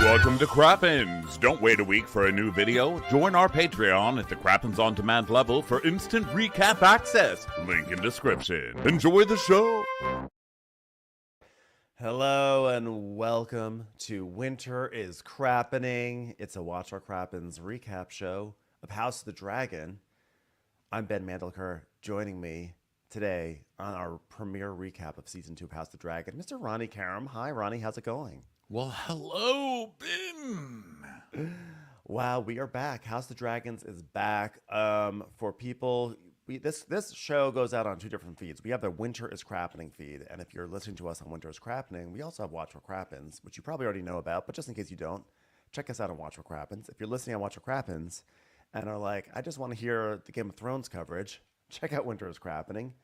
Welcome to Crappens. Don't wait a week for a new video. Join our Patreon at the Crappens On Demand level for instant recap access. Link in description. Enjoy the show. Hello and welcome to Winter is Crappening. It's a Watch Our Crappens recap show of House of the Dragon. I'm Ben Mandelker. Joining me today on our premiere recap of Season 2 of House of the Dragon, Mr. Ronnie Karam. Hi, Ronnie. How's it going? Well, hello, Ben. Wow, we are back. House of the Dragons is back. For people, this show goes out on two different feeds. We have the Winter is Crappening feed, and if you're listening to us on Winter is Crappening, we also have Watch What Crappens, which you probably already know about, but just in case you don't, check us out on Watch What Crappens. If you're listening on Watch What Crappens and are like, I just want to hear the Game of Thrones coverage, check out Winter is Crappening.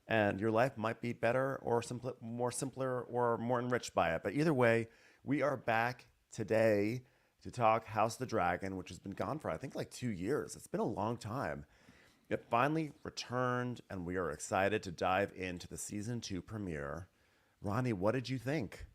And your life might be better or more simpler or more enriched by it. But either way, we are back today to talk House of the Dragon, which has been gone for, I think, like 2 years. It's been a long time. It finally returned, and we are excited to dive into the Season 2 premiere. Ronnie, what did you think?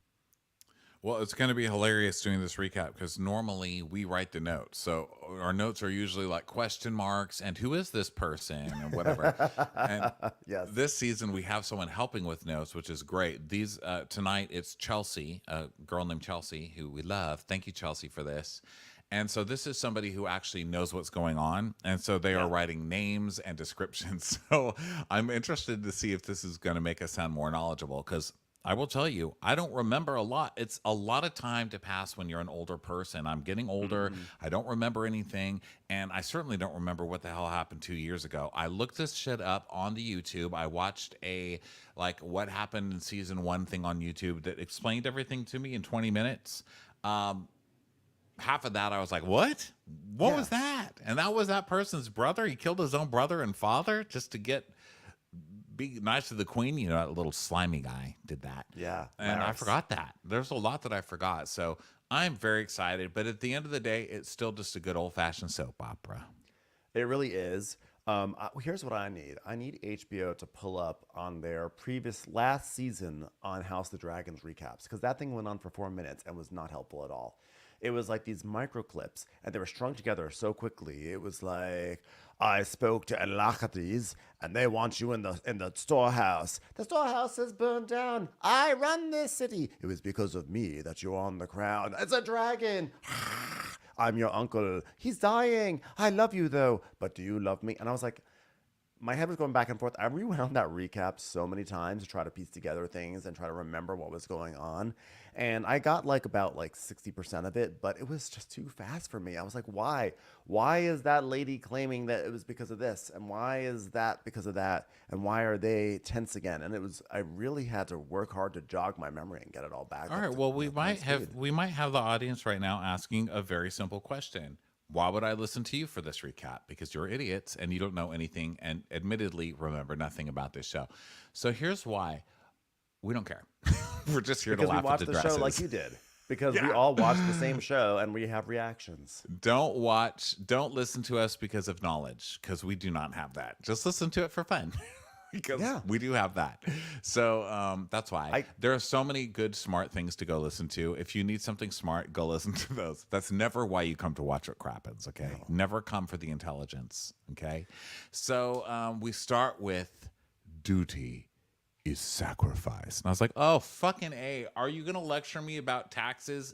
Well, it's going to be hilarious doing this recap because normally we write the notes. So our notes are usually like question marks and who is this person and whatever. And Yes. This season we have someone helping with notes, which is great. These tonight it's Chelsea, a girl named Chelsea who we love. Thank you, Chelsea, for this. And so this is somebody who actually knows what's going on. And so they are writing names and descriptions. So I'm interested to see if this is going to make us sound more knowledgeable because I will tell you, I don't remember a lot. It's a lot of time to pass when you're an older person. I'm getting older. I don't remember anything. And I certainly don't remember what the hell happened 2 years ago. I looked this shit up on the YouTube. I watched a, like, what happened in season 1 thing on YouTube that explained everything to me in 20 minutes. Half of that, I was like, what? What was that? And that was that person's brother. He killed his own brother and father just to be nice to the queen. You know, that little slimy guy did that. Yeah. And I forgot that. There's a lot that I forgot. So I'm very excited. But at the end of the day, it's still just a good old-fashioned soap opera. It really is. Here's what I need. I need HBO to pull up on their last season on House of the Dragons recaps, because that thing went on for 4 minutes and was not helpful at all. It was like these micro clips, and they were strung together so quickly. It was like, I spoke to Elachades, and they want you in the storehouse. The storehouse is burned down. I run this city. It was because of me that you're on the crown. It's a dragon. I'm your uncle. He's dying. I love you, though. But do you love me? And I was like, my head was going back and forth. I rewound that recap so many times to try to piece together things and try to remember what was going on. And I got about 60% of it, but it was just too fast for me. I was like, why? Why is that lady claiming that it was because of this? And why is that because of that? And why are they tense again? And I really had to work hard to jog my memory and get it all back. All right. Well, we might have the audience right now asking a very simple question. Why would I listen to you for this recap? Because you're idiots and you don't know anything and admittedly remember nothing about this show. So here's why. We don't care. We're just here to laugh at the dresses. Because we watched the show like you did. Because we all watch the same show and we have reactions. Don't listen to us because of knowledge, because we do not have that. Just listen to it for fun. Because we do have that. So that's why. There are so many good, smart things to go listen to. If you need something smart, go listen to those. That's never why you come to Watch What Crappens, okay? No. Never come for the intelligence, okay? So we start with duty is sacrifice. And I was like, oh, fucking A. Are you going to lecture me about taxes?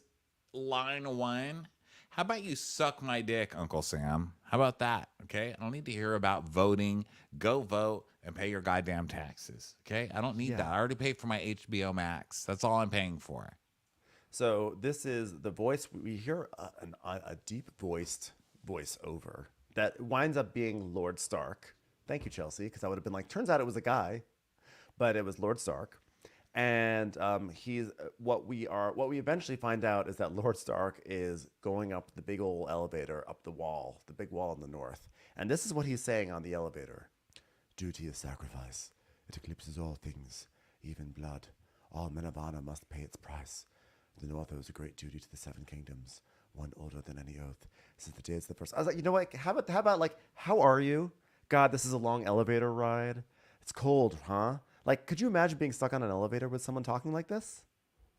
Line 1. How about you suck my dick, Uncle Sam? How about that? Okay. I don't need to hear about voting. Go vote and pay your goddamn taxes. Okay. I don't need that. I already paid for my HBO Max. That's all I'm paying for. So this is the voice. We hear a deep voiced voiceover that winds up being Lord Stark. Thank you, Chelsea. Because I would have been like, turns out it was a guy, but it was Lord Stark. And he's what we eventually find out is that Lord Stark is going up the big old elevator up the big wall in the north. And this is what he's saying on the elevator. Duty is sacrifice. It eclipses all things, even blood. All men of honor must pay its price. The north owes a great duty to the seven kingdoms, one older than any oath, since the days of the first. I was like, you know what? How about like, how are you? God, this is a long elevator ride. It's cold, huh? Like, could you imagine being stuck on an elevator with someone talking like this?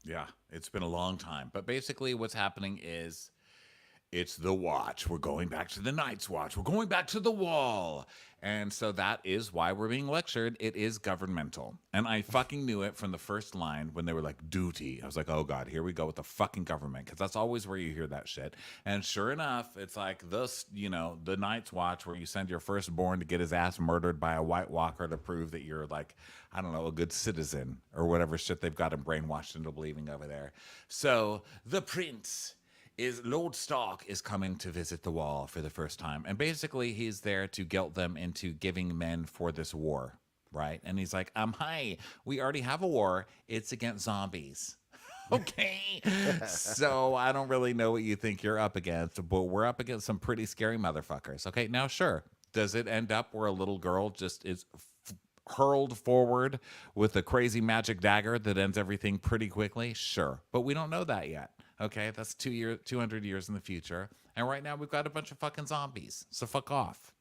Yeah, it's been a long time. But basically, what's happening is it's the watch. We're going back to the Night's Watch. We're going back to the wall. And so that is why we're being lectured. It is governmental. And I fucking knew it from the first line when they were like, duty. I was like, oh God, here we go with the fucking government. Because that's always where you hear that shit. And sure enough, it's like this, the Night's Watch where you send your firstborn to get his ass murdered by a White Walker to prove that you're like, I don't know, a good citizen or whatever shit they've got him brainwashed into believing over there. So the prince is Lord Stark is coming to visit the wall for the first time. And basically he's there to guilt them into giving men for this war, right? And he's like, hi, we already have a war. It's against zombies. Okay. So I don't really know what you think you're up against, but we're up against some pretty scary motherfuckers. Okay, now sure. Does it end up where a little girl just is hurled forward with a crazy magic dagger that ends everything pretty quickly? Sure. But we don't know that yet. Okay, that's 200 years in the future. And right now we've got a bunch of fucking zombies. So fuck off.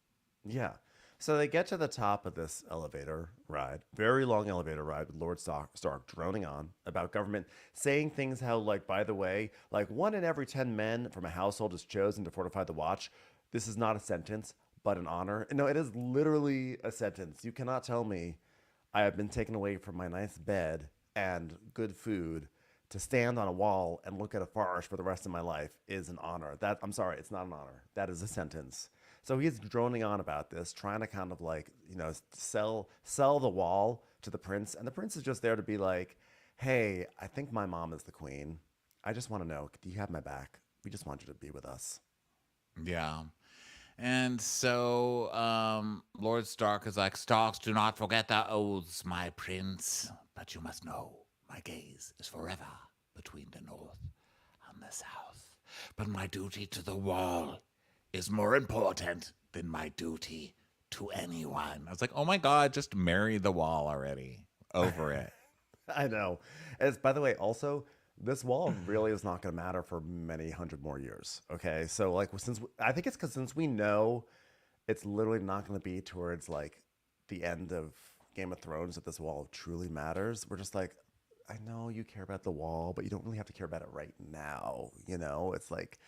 Yeah. So they get to the top of this elevator ride, very long elevator ride with Lord Stark droning on about government, saying things how, like, by the way, like 1 in every 10 men from a household is chosen to fortify the watch. This is not a sentence, but an honor. No, it is literally a sentence. You cannot tell me I have been taken away from my nice bed and good food to stand on a wall and look at a forest for the rest of my life is an honor. I'm sorry, it's not an honor. That is a sentence. So he's droning on about this, trying to kind of like, sell the wall to the prince. And the prince is just there to be like, hey, I think my mom is the queen. I just want to know, do you have my back? We just want you to be with us. Yeah. And so Lord Stark is like, Starks, do not forget the oaths, my prince. But you must know, my gaze is forever between the north and the south. But my duty to the wall is more important than my duty to anyone. I was like, oh my God, just marry the wall already. Over it. I know. As by the way, also, this wall really is not going to matter for many hundred more years. Okay. So like, I think it's because since we know it's literally not going to be towards like the end of Game of Thrones that this wall truly matters. We're just like, I know you care about the wall, but you don't really have to care about it right now. It's like,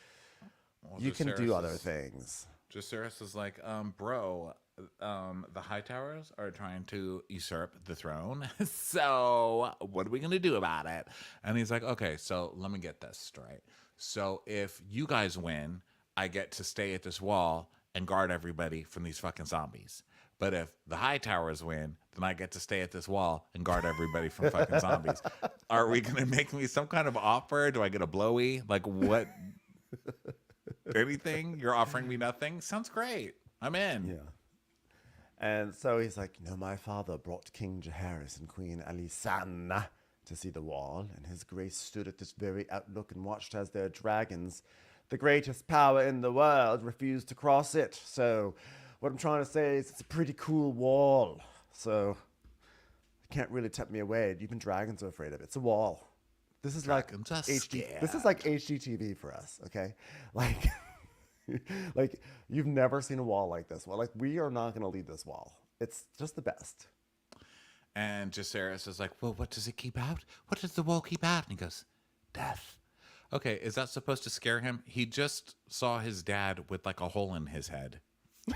you can do other things. Jacaerys is like, bro, the Hightowers are trying to usurp the throne. So what are we going to do about it? And he's like, okay, so let me get this straight. So if you guys win, I get to stay at this wall and guard everybody from these fucking zombies. But if the Hightowers win, then I get to stay at this wall and guard everybody from fucking zombies. Are we going to make me some kind of offer? Do I get a blowy? Like what? Anything? You're offering me nothing? Sounds great. I'm in. Yeah. And so he's like, my father brought King Jaehaerys and Queen Allison to see the wall, and his grace stood at this very outlook and watched as their dragons, the greatest power in the world, refused to cross it. So what I'm trying to say is it's a pretty cool wall. So you can't really tempt me away. Even dragons are afraid of it. It's a wall. This is Dragons like are scared. This is like HGTV for us, okay? Like, like you've never seen a wall like this. Well, like we are not going to lead this wall. It's just the best. And Jacaerys is like, well, what does it keep out? What does the wall keep out? And he goes, death. Okay, is that supposed to scare him? He just saw his dad with like a hole in his head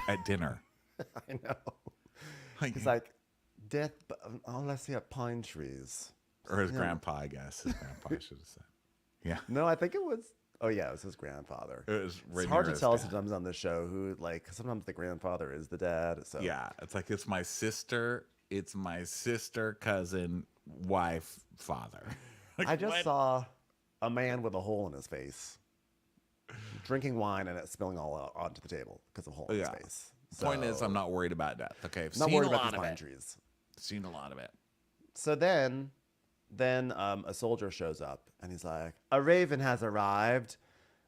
at dinner. I know. He's like, death, but unless he had pine trees. Or his grandpa, I guess. His grandpa, I should have said. Yeah. No, I think it was. Oh yeah, it was his grandfather. It was right. It's hard to tell sometimes on this show who sometimes the grandfather is the dad. So yeah, it's like it's my sister, cousin, wife, father. Like, I just saw a man with a hole in his face, drinking wine and it spilling all out onto the table because of a hole in his face. Point is, I'm not worried about death. Okay, I've not seen worried a about lot these of pine it. trees. Seen a lot of it. So then a soldier shows up and he's like, a raven has arrived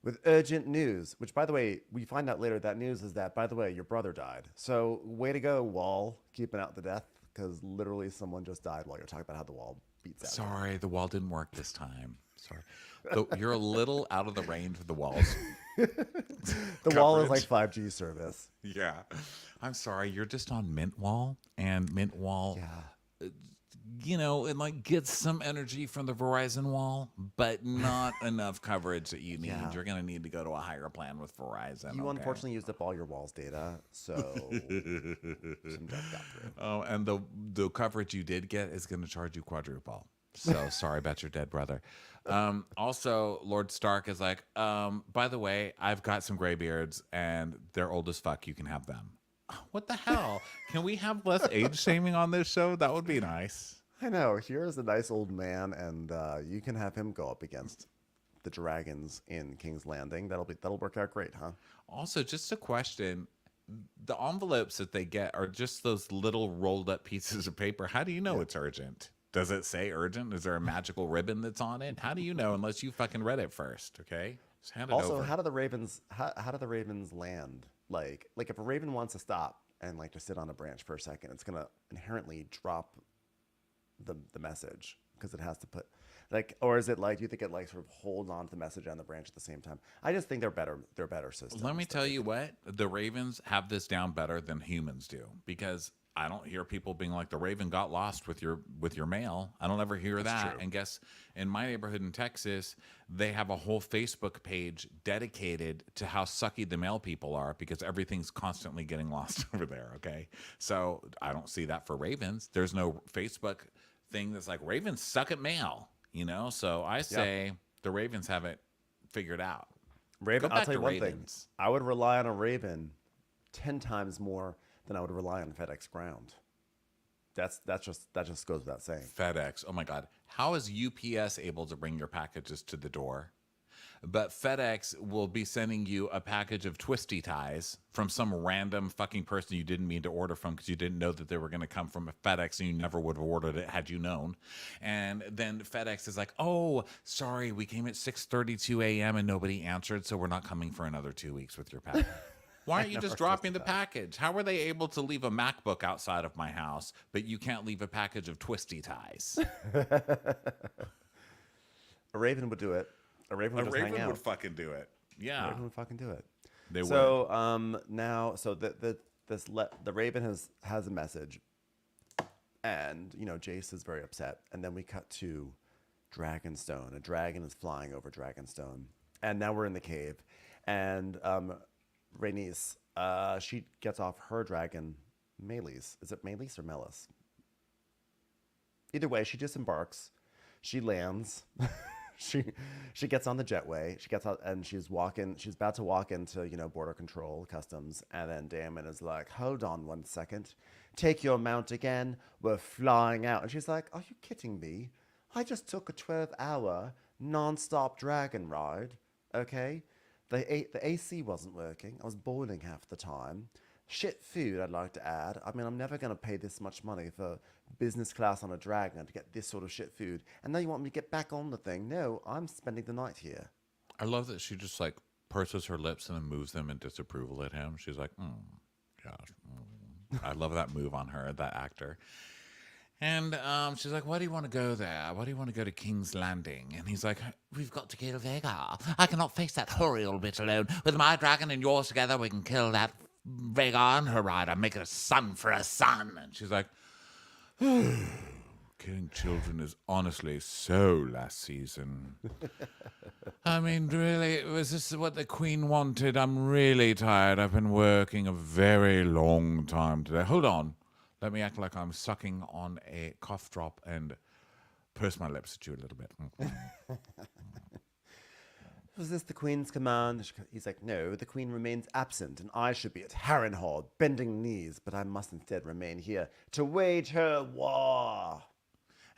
with urgent news, which, by the way, we find out later that news is that, by the way, your brother died. So way to go, wall, keeping out the death, because literally someone just died while you're talking about how the wall beats out. Sorry, the wall didn't work this time. Sorry. You're a little out of the range of the walls. The wall is like 5G service. Yeah. I'm sorry, you're just on Mint Wall, and Mint Wall and like get some energy from the Verizon wall, but not enough coverage that you need. Yeah. You're going to need to go to a higher plan with Verizon. You okay? unfortunately used up all your wall's data, so some death got through. Oh, and the coverage you did get is going to charge you quadruple. So sorry about your dead brother. Also, Lord Stark is like, by the way, I've got some graybeards and they're old as fuck. You can have them. What the hell? Can we have less age shaming on this show? That would be nice. I know. Here's a nice old man, and you can have him go up against the dragons in King's Landing. That'll work out great, huh? Also, just a question. The envelopes that they get are just those little rolled up pieces of paper. How do you know it's urgent? Does it say urgent? Is there a magical ribbon that's on it? How do you know unless you fucking read it first? Okay, just hand it Also, over. how do the ravens land? Like if a raven wants to stop and like just sit on a branch for a second, it's gonna inherently drop the message because it has to put or is it like, do you think it like sort of holds on to the message on the branch at the same time? I just think they're better systems. Let me tell you what, the ravens have this down better than humans do, because I don't hear people being like, the raven got lost with your mail. I don't ever hear that. True. And guess in my neighborhood in Texas, they have a whole Facebook page dedicated to how sucky the mail people are, because everything's constantly getting lost over there. Okay. So I don't see that for ravens. There's no Facebook thing that's like, ravens suck at mail, So I say the ravens have it figured out. Raven, I'll tell you one ravens. thing. I would rely on a raven 10 times more than I would rely on FedEx ground. That just goes without saying. FedEx. Oh my God. How is UPS able to bring your packages to the door? But FedEx will be sending you a package of twisty ties from some random fucking person you didn't mean to order from, because you didn't know that they were going to come from a FedEx and you never would have ordered it had you known. And then FedEx is like, oh, sorry, we came at 6:32 a.m. and nobody answered, so we're not coming for another 2 weeks with your package. Why aren't you just dropping the package? How were they able to leave a MacBook outside of my house, but you can't leave a package of twisty ties? A raven would do it. A raven would A just hang raven out. would fucking do it. Yeah. A raven would fucking do it. They would. Now, the raven has a message, and Jace is very upset, and then we cut to Dragonstone. A dragon is flying over Dragonstone, and now we're in the cave, and Rhaenys, she gets off her dragon, Melis. Is it Melis or Melis? Either way, she disembarks. She lands. She gets on the jetway. She gets out and she's about to walk into, border control, customs. And then Damon is like, hold on 1 second. Take your mount again. We're flying out. And she's like, are you kidding me? I just took a 12-hour non-stop dragon ride. Okay? The AC wasn't working. I was boiling half the time. Shit food, I'd like to add. I mean, I'm never going to pay this much money for business class on a dragon to get this sort of shit food. And now you want me to get back on the thing. No, I'm spending the night here. I love that she just like purses her lips and then moves them in disapproval at him. She's like, gosh. I love that move on her, that actor. And she's like, why do you want to go there? Why do you want to go to King's Landing? And he's like, we've got to kill Vhagar. I cannot face that horrible bit alone. With my dragon and yours together, we can kill that Vhagar and her rider, make it a son for a son. And she's like, killing children is honestly so last season. I mean, really, was this what the Queen wanted? I'm really tired. I've been working a very long time today. Hold on. Let me act like I'm sucking on a cough drop and purse my lips at you a little bit. Was this the Queen's command? He's like, no, the Queen remains absent, and I should be at Harrenhal, bending knees, but I must instead remain here to wage her war.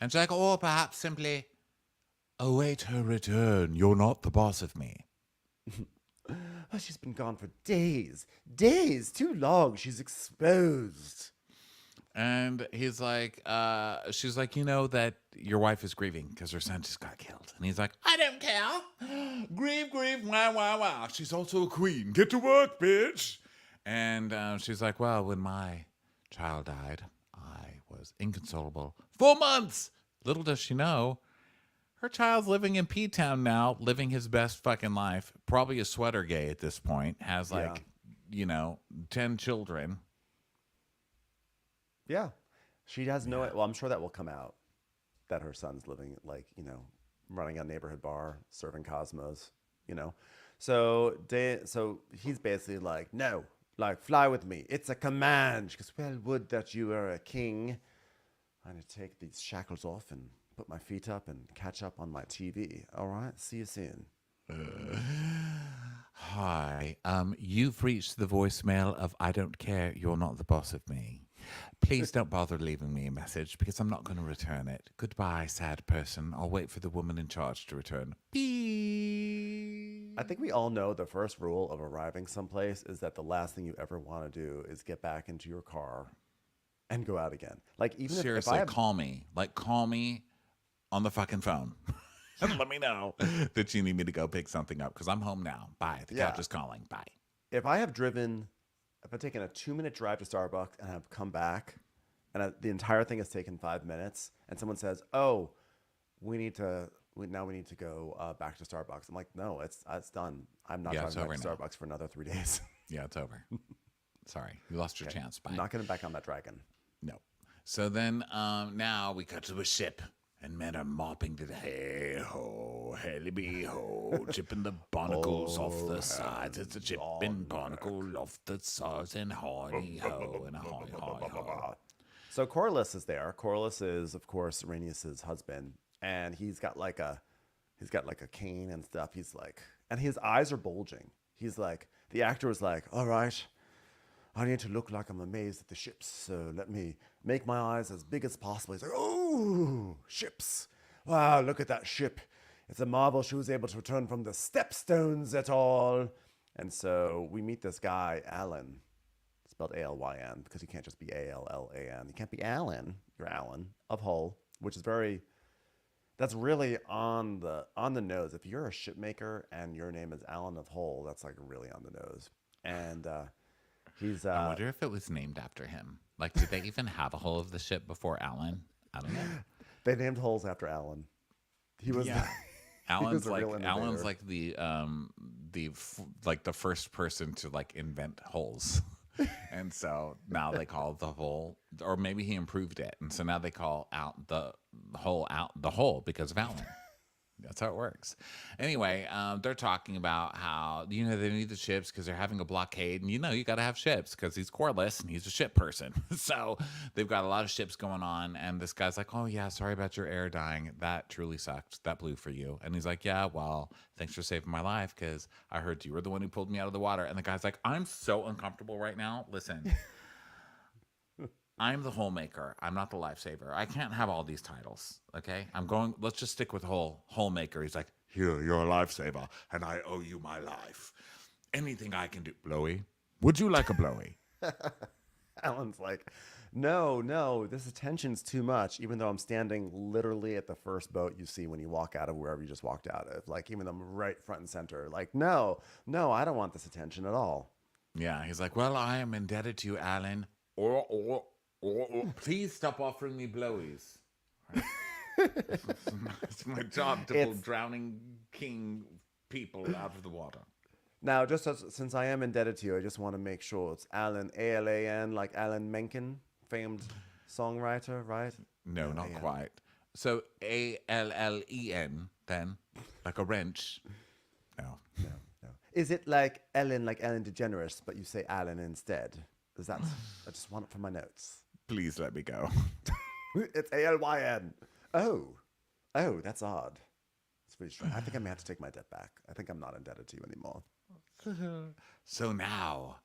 And she's like, or perhaps simply await her return. You're not the boss of me. Oh, she's been gone for days. Days, too long. She's exposed. And he's like, she's like, that your wife is grieving because her son just got killed. And he's like, I don't care. Grieve, wow. She's also a queen. Get to work, bitch. And she's like, well, when my child died, I was inconsolable. 4 months. Little does she know, her child's living in P-Town now, living his best fucking life. Probably a sweater gay at this point. Has 10 children. Yeah. She has no... Well, I'm sure that will come out. that her son's living, like, running a neighborhood bar, serving Cosmos, you know. So he's basically like, no, like, fly with me. It's a command. She goes, well, would that you were a king. I'm going to take these shackles off and put my feet up and catch up on my TV. All right, see you soon. Hi, you've reached the voicemail of I don't care, you're not the boss of me. Please don't bother leaving me a message because I'm not going to return it. Goodbye, sad person. I'll wait for the woman in charge to return. Beep. I think we all know the first rule of arriving someplace is that the last thing you ever want to do is get back into your car and go out again. Like, even Seriously, if I have, call me. Like, call me on the fucking phone. And let me know that you need me to go pick something up because I'm home now. Bye. The couch is calling. Bye. if I've taken a 2-minute drive to Starbucks and have come back and the entire thing has taken 5 minutes and someone says, oh, we need to go back to Starbucks. I'm like, no, it's done. I'm not driving back to Starbucks for another 3 days. Yeah, it's over. Sorry. You lost your chance. Bye. I'm not getting back on that dragon. No. So then now we cut to a ship. And men are mopping to the hey-ho, helly-be-ho, chipping the barnacles off the sides. It's a chipping barnacle off the sides, and hi-ho, and a hi-hi-ho. So Corlys is there. Corlys is, of course, Rhaenys' husband, and he's got like a cane and stuff. He's like, and his eyes are bulging. He's like, the actor was like, all right, I need to look like I'm amazed at the ships, so let me make my eyes as big as possible. He's like, oh, ships. Wow, look at that ship. It's a marvel she was able to return from the stepstones at all. And so we meet this guy, Alan, spelled A-L-Y-N, because he can't just be A-L-L-A-N. He can't be Alan. You're Alan of Hull, which is that's really on the nose. If you're a ship maker and your name is Alan of Hull, that's like really on the nose. And I wonder if it was named after him. Like, did they even have a hull of the ship before Alan? I don't know. They named hulls after Alan. He was Alan's like the first person to like invent hulls. And so now they call the hull, or maybe he improved it, and so now they call out the hull because of Alan. That's how it works. Anyway, they're talking about how, they need the ships because they're having a blockade. And, you got to have ships because he's Corlys and he's a ship person. So they've got a lot of ships going on. And this guy's like, oh, yeah, sorry about your air dying. That truly sucked. That blew for you. And he's like, yeah, well, thanks for saving my life because I heard you were the one who pulled me out of the water. And the guy's like, I'm so uncomfortable right now. Listen. I'm the hole maker. I'm not the lifesaver. I can't have all these titles. Okay, let's just stick with hole maker. He's like, here, you're a lifesaver, and I owe you my life. Anything I can do. Blowy, would you like a blowy? Alan's like, no, this attention's too much, even though I'm standing literally at the first boat you see when you walk out of wherever you just walked out of. Like, even though I'm right front and center. Like, no, I don't want this attention at all. Yeah, he's like, well, I am indebted to you, Alan. Or please stop offering me blowies. It's my job to pull drowning king people out of the water. Now, since I am indebted to you, I just want to make sure it's Alan, A-L-A-N, like Alan Menken, famed songwriter, right? No, not quite. So A-L-L-E-N, then, like a wrench. No. Is it like Ellen DeGeneres, but you say Alan instead? I just want it for my notes. Please let me go. It's A-L-Y-N. Oh, that's odd. It's pretty strange. I think I may have to take my debt back. I think I'm not indebted to you anymore. So now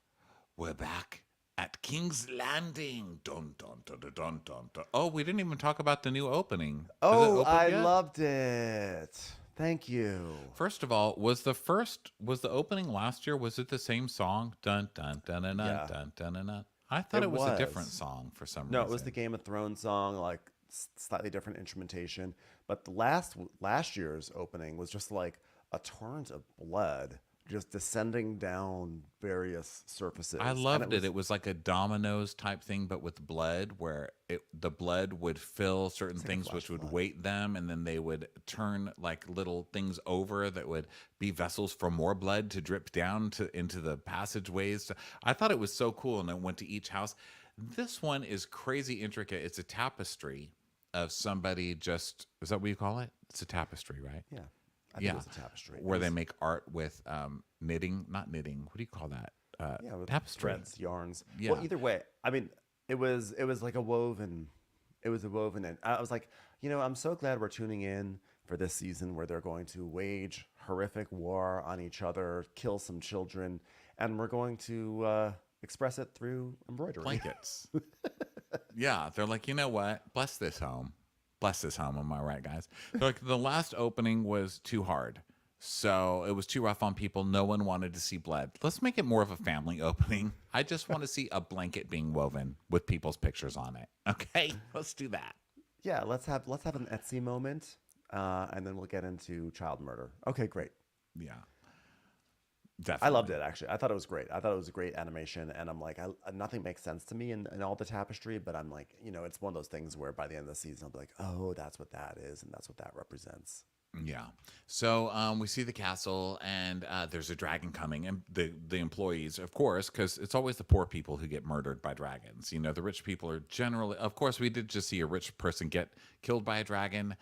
we're back at King's Landing. Dun, dun, dun, dun, dun, dun, dun. Oh, we didn't even talk about the new opening. Oh, I loved it. Thank you. First of all, was the opening last year? Was it the same song? Dun dun dun dun dun dun dun dun dun. I thought it was a different song for some reason. No, it was the Game of Thrones song, like slightly different instrumentation. But the last year's opening was just like a torrent of blood just descending down various surfaces. I loved it. It was like a dominoes type thing, but with blood, where the blood would fill certain things, which would weight them, and then they would turn like little things over that would be vessels for more blood to drip down into the passageways. I thought it was so cool, and I went to each house. This one is crazy intricate. It's a tapestry of somebody just, is that what you call it? It's a tapestry, right? Yeah. I think it was a tapestry. Where they make art with knitting, not knitting. What do you call that? Yeah, with Tapestry. threads, yarns. Yeah. Well, either way, I mean, it was like a woven. It was a woven, and I was like, I'm so glad we're tuning in for this season where they're going to wage horrific war on each other, kill some children, and we're going to express it through embroidery. Blankets. Yeah, they're like, you know what? Bless this home. Bless this home. Am I right, guys? They're like, the last opening was too hard. So it was too rough on people. No one wanted to see blood. Let's make it more of a family opening. I just want to see a blanket being woven with people's pictures on it. Okay, let's do that. Yeah, let's have an Etsy moment, and then we'll get into child murder. Okay, great. Yeah, definitely. I loved it, actually. I thought it was great. I thought it was a great animation, and I'm like, nothing makes sense to me in all the tapestry, but I'm like, it's one of those things where by the end of the season, I'll be like, oh, that's what that is, and that's what that represents. Yeah. So we see the castle, and there's a dragon coming, and the employees, of course, because it's always the poor people who get murdered by dragons. The rich people are generally, of course, we did just see a rich person get killed by a dragon,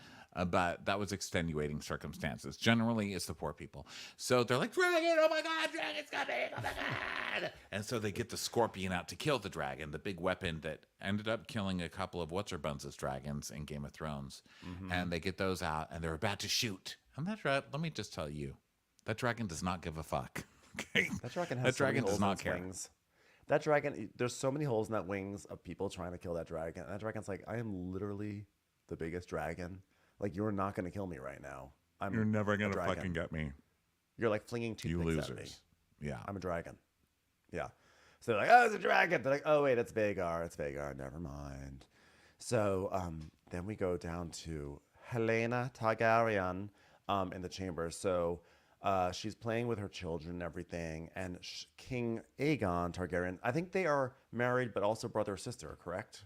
but that was extenuating circumstances. Generally, it's the poor people. So they're like, dragon, oh my God, dragon's coming, oh my God. And so they get the scorpion out to kill the dragon, the big weapon that ended up killing a couple of what's-her-buns' dragons in Game of Thrones. Mm-hmm. And they get those out, and they're about to shoot. And that dragon, let me just tell you, that dragon does not give a fuck. Okay? That dragon has so many holes in its wings. That dragon, there's so many holes in that wings of people trying to kill that dragon. And that dragon's like, I am literally the biggest dragon. Like, you're not going to kill me right now. You're never going to fucking get me. You're like flinging toothpicks at me. Yeah. I'm a dragon. Yeah. So they're like, oh, it's a dragon. They're like, oh, wait, it's Vhagar. It's Vhagar. Never mind. So then we go down to Helena Targaryen in the chamber. So she's playing with her children and everything. And King Aegon Targaryen, I think they are married, but also brother-sister, correct?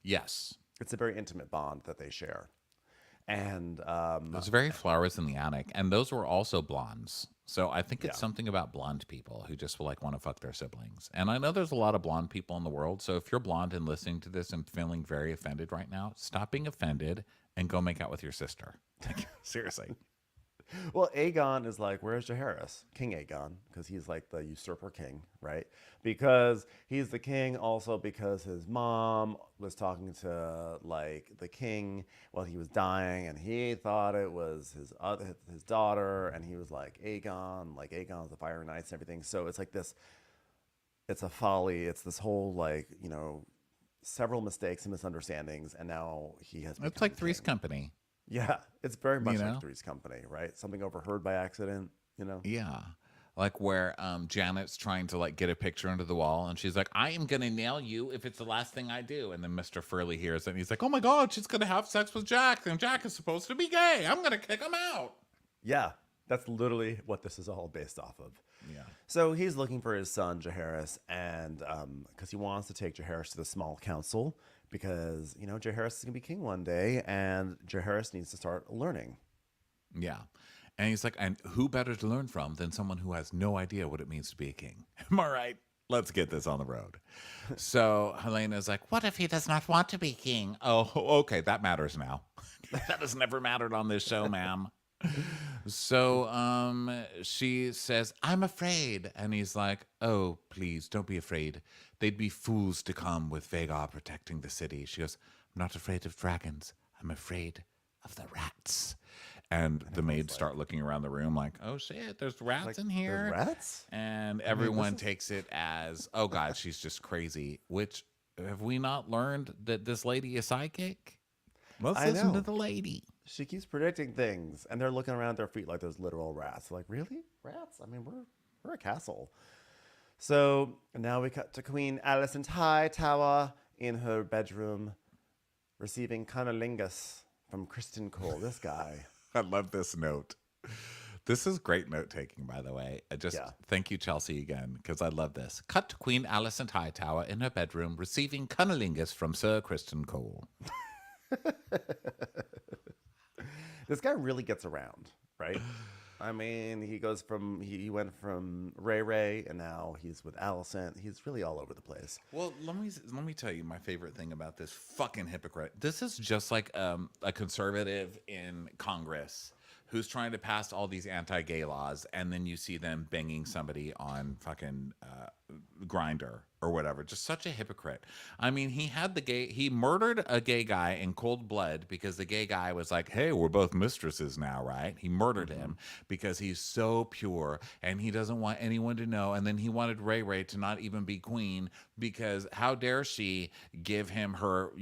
Yes. It's a very intimate bond that they share. And there's very flowers in the attic, and those were also blondes. So I think it's something about blonde people who just want to fuck their siblings. And I know there's a lot of blonde people in the world. So if you're blonde and listening to this and feeling very offended right now, stop being offended and go make out with your sister. Seriously. Well, Aegon is like, where's Jaehaerys? King Aegon, because he's like the usurper king, right? Because he's the king, also because his mom was talking to like the king while he was dying, and he thought it was his daughter, and he was like Aegon's the Fire Knights and everything. So it's like this, it's a folly. It's this whole like several mistakes and misunderstandings, and now he has. It's like Three's Company. Yeah, it's very much like Three's Company, right? Something overheard by accident, Yeah. Like where Janet's trying to like get a picture under the wall, and she's like, I am going to nail you if it's the last thing I do. And then Mr. Furley hears it, and he's like, oh my God, she's going to have sex with Jack, and Jack is supposed to be gay. I'm going to kick him out. Yeah, that's literally what this is all based off of. Yeah. So he's looking for his son, Jaehaerys, and because he wants to take Jaehaerys to the small council, because, Jaehaerys is going to be king one day, and Jaehaerys needs to start learning. Yeah. And he's like, and who better to learn from than someone who has no idea what it means to be a king? Am I right? Let's get this on the road. So Helena's like, what if he does not want to be king? Oh, okay, that matters now. That has never mattered on this show, ma'am. So she says, I'm afraid. And he's like, oh, please, don't be afraid. They'd be fools to come with Vhagar protecting the city. She goes, I'm not afraid of dragons. I'm afraid of the rats. And the maids start looking around the room like, oh, shit, there's rats in here. There's rats? And everyone takes it as, oh, God, she's just crazy. Which, have we not learned that this lady is psychic? Let's listen to the lady. She keeps predicting things, and they're looking around their feet like there's literal rats. Like, really? Rats? I mean, we're a castle. So now we cut to Queen Allison's high tower in her bedroom, receiving cunnilingus from Kristen Cole. This guy. I love this note. This is great note taking, by the way. Thank you, Chelsea, again, because I love this. Cut to Queen Alicent Hightower in her bedroom, receiving cunnilingus from Sir Kristen Cole. This guy really gets around, right? I mean, he went from Ray Ray, and now he's with Allison. He's really all over the place. Well, let me tell you my favorite thing about this fucking hypocrite. This is just like a conservative in Congress who's trying to pass all these anti-gay laws, and then you see them banging somebody on fucking Grinder or whatever. Just such a hypocrite. I mean, he murdered a gay guy in cold blood because the gay guy was like, "Hey, we're both mistresses now, right?" He murdered him because he's so pure and he doesn't want anyone to know. And then he wanted Ray Ray to not even be queen because how dare she give him her,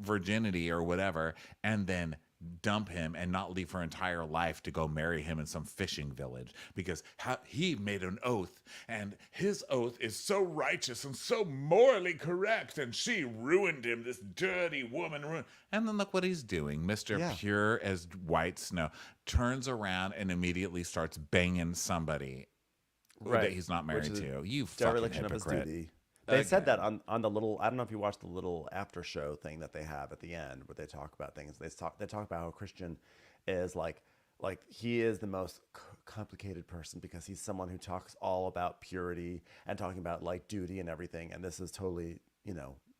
virginity or whatever, and then dump him and not leave her entire life to go marry him in some fishing village because he made an oath and his oath is so righteous and so morally correct, and she ruined him, this dirty woman. And then look what he's doing. Mr. Pure as white snow turns around and immediately starts banging somebody that he's not married to. You fucking hypocrite. Of his duty. They said that on the little, I don't know if you watched the little after show thing that they have at the end where they talk about things. They talk about how Christian is like he is the most complicated person because he's someone who talks all about purity and talking about like duty and everything. And this is totally,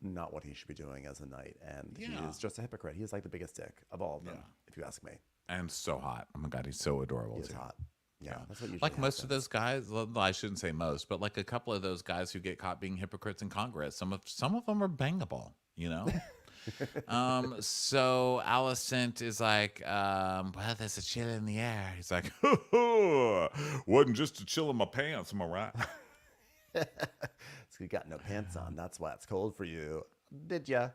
not what he should be doing as a knight. And he is just a hypocrite. He is like the biggest dick of all of them, if you ask me. And so hot. Oh my God, he's so adorable. He's hot. Yeah, that's what usually like most happens. of those guys. Well, I shouldn't say most, but like a couple of those guys who get caught being hypocrites in Congress. Some of them are bangable, So Allison is like, well, there's a chill in the air. He's like, wasn't just a chill in my pants, am I right? So you got no pants on. That's why it's cold for you. Did ya?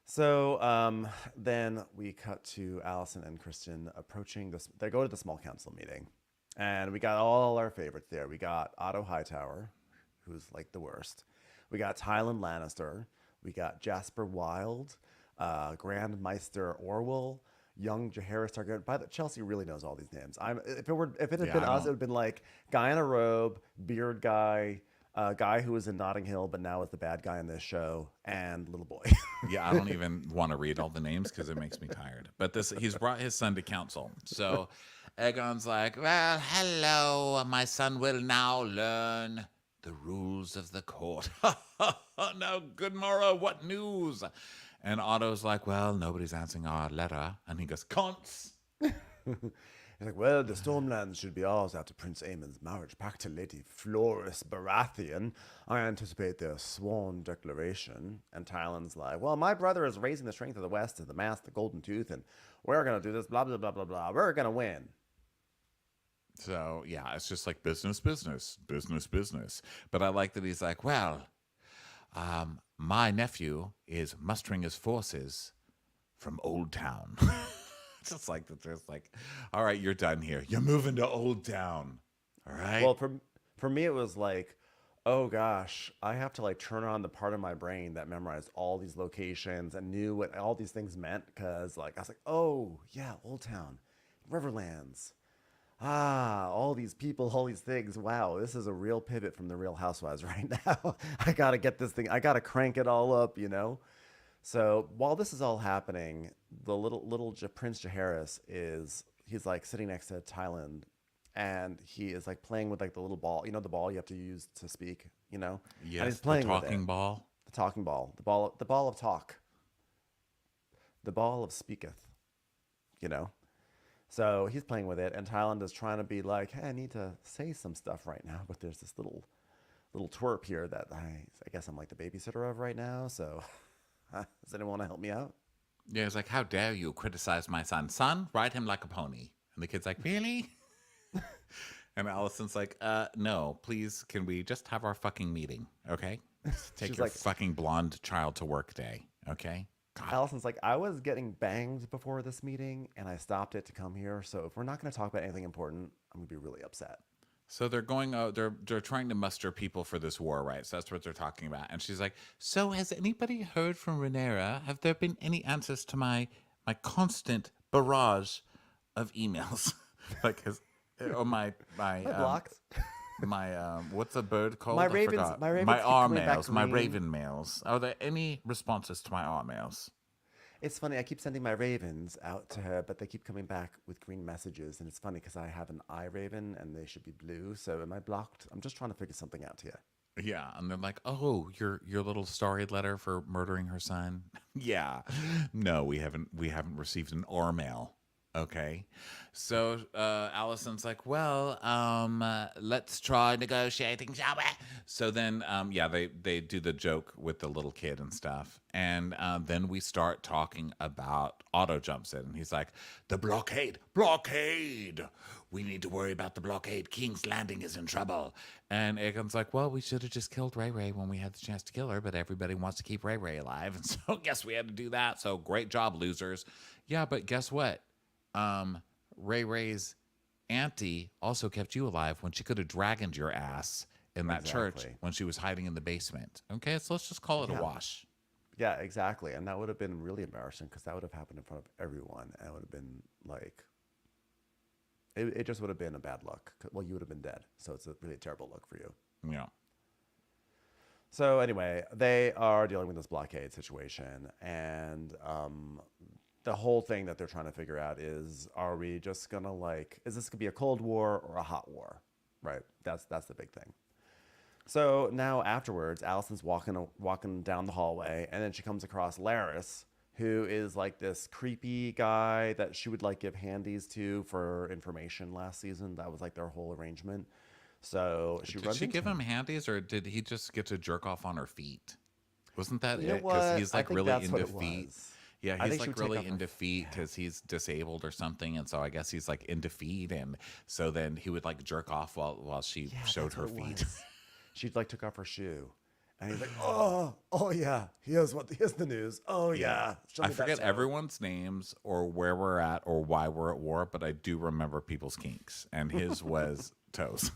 So then we cut to Allison and Kristen approaching this. They go to the small council meeting. And we got all our favorites there. We got Otto Hightower, who's like the worst. We got Tywin Lannister. We got Jasper Wilde, Grand Meister Orwell, young Jaehaerys Targaryen. Chelsea really knows all these names. If it had been us, it would have been like guy in a robe, beard guy, guy who was in Notting Hill but now is the bad guy in this show, and little boy. Yeah, I don't even want to read all the names because it makes me tired. But he's brought his son to council. So Aegon's like, well, hello, my son will now learn the rules of the court. Now, good morrow, what news? And Otto's like, well, nobody's answering our letter. And he goes, cunts. He's like, well, the Stormlands should be ours after Prince Aemon's marriage back to Lady Floris Baratheon. I anticipate their sworn declaration. And Tywin's like, well, my brother is raising the strength of the West to the mast, the Golden Tooth, and we're going to do this, blah, blah, blah, blah, blah. We're going to win. So, yeah, it's just like business. But I like that he's like, well, my nephew is mustering his forces from Old Town. Just like that, there's like, all right, you're done here. You're moving to Old Town. All right. Well, for me, it was like, oh gosh, I have to like turn on the part of my brain that memorized all these locations and knew what all these things meant. Because like I was like, oh yeah, Old Town, Riverlands, all these people, all these things. Wow, this is a real pivot from the Real Housewives right now. I gotta get this thing. I gotta crank it all up, So while this is all happening, the little Prince Jaehaerys he's like sitting next to Tywin, and he is like playing with like the little ball, the ball you have to use to speak, Yes, and he's playing the talking ball. The talking ball, the ball of talk, the ball of speaketh, So he's playing with it, and Tywin is trying to be like, hey, I need to say some stuff right now, but there's this little twerp here that I guess I'm like the babysitter of right now, so. Does anyone want to help me out? Yeah, it's like, how dare you criticize my son? Son, ride him like a pony. And the kid's like, really? And Allison's like, no, please, can we just have our fucking meeting, okay? Take your fucking blonde child to work day, okay? God. Allison's like, I was getting banged before this meeting, and I stopped it to come here, so if we're not going to talk about anything important, I'm going to be really upset. So they're going out, they're trying to muster people for this war, right? So that's what they're talking about. And she's like, so has anybody heard from Rhaenyra? Have there been any answers to my constant barrage of emails? Like, my blocked. What's the bird called? My ravens my R keep coming back mails, my green. raven mails. Are there any responses to my R mails? It's funny. I keep sending my ravens out to her, but they keep coming back with green messages. And it's funny because I have an eye raven and they should be blue. So am I blocked? I'm just trying to figure something out here. Yeah, and they're like, "Oh, your little starry letter for murdering her son." Yeah, no, we haven't received an or mail. Okay, so Allison's like, "Well, let's try negotiating, shall we?" So then, yeah, they do the joke with the little kid and stuff, and then we start talking about Otto jumps in, and he's like, "The blockade, blockade! We need to worry about the blockade. King's Landing is in trouble." And Aegon's like, "Well, we should have just killed Ray Ray when we had the chance to kill her, but everybody wants to keep Ray Ray alive, and so guess we had to do that. So great job, losers." Yeah, but guess what? Ray Ray's auntie also kept you alive when she could have dragoned your ass in that church Exactly. when she was hiding in the basement. Okay, so let's just call it a Yeah. wash. Yeah, exactly. And that would have been really embarrassing because that would have happened in front of everyone. And it would have been like, it just would have been a bad look. Well, you would have been dead. So it's a really terrible look for you. Yeah. So anyway, they are dealing with this blockade situation. And the whole thing that they're trying to figure out is, are we just going to like, is this going to be a Cold War or a hot war? Right. That's the big thing. So now afterwards, Allison's walking down the hallway, and then she comes across Laris, who is like this creepy guy that she would like give handies to for information last season. That was like their whole arrangement. So she Did runs she into give him handies, or did he just get to jerk off on her feet? Wasn't that You know it? Because what? he's I like think really that's what into it feet. was. Yeah, I he's think she like would take really off her into feet because he's disabled or something, and so I guess he's like into feet, and so then he would like jerk off while she Yeah, showed that's her what it feet. was. She like took off her shoe, and he's like, "Oh yeah, here's the news. Oh yeah, show I me that forget toe." everyone's names or where we're at or why we're at war, but I do remember people's kinks, and his was toes.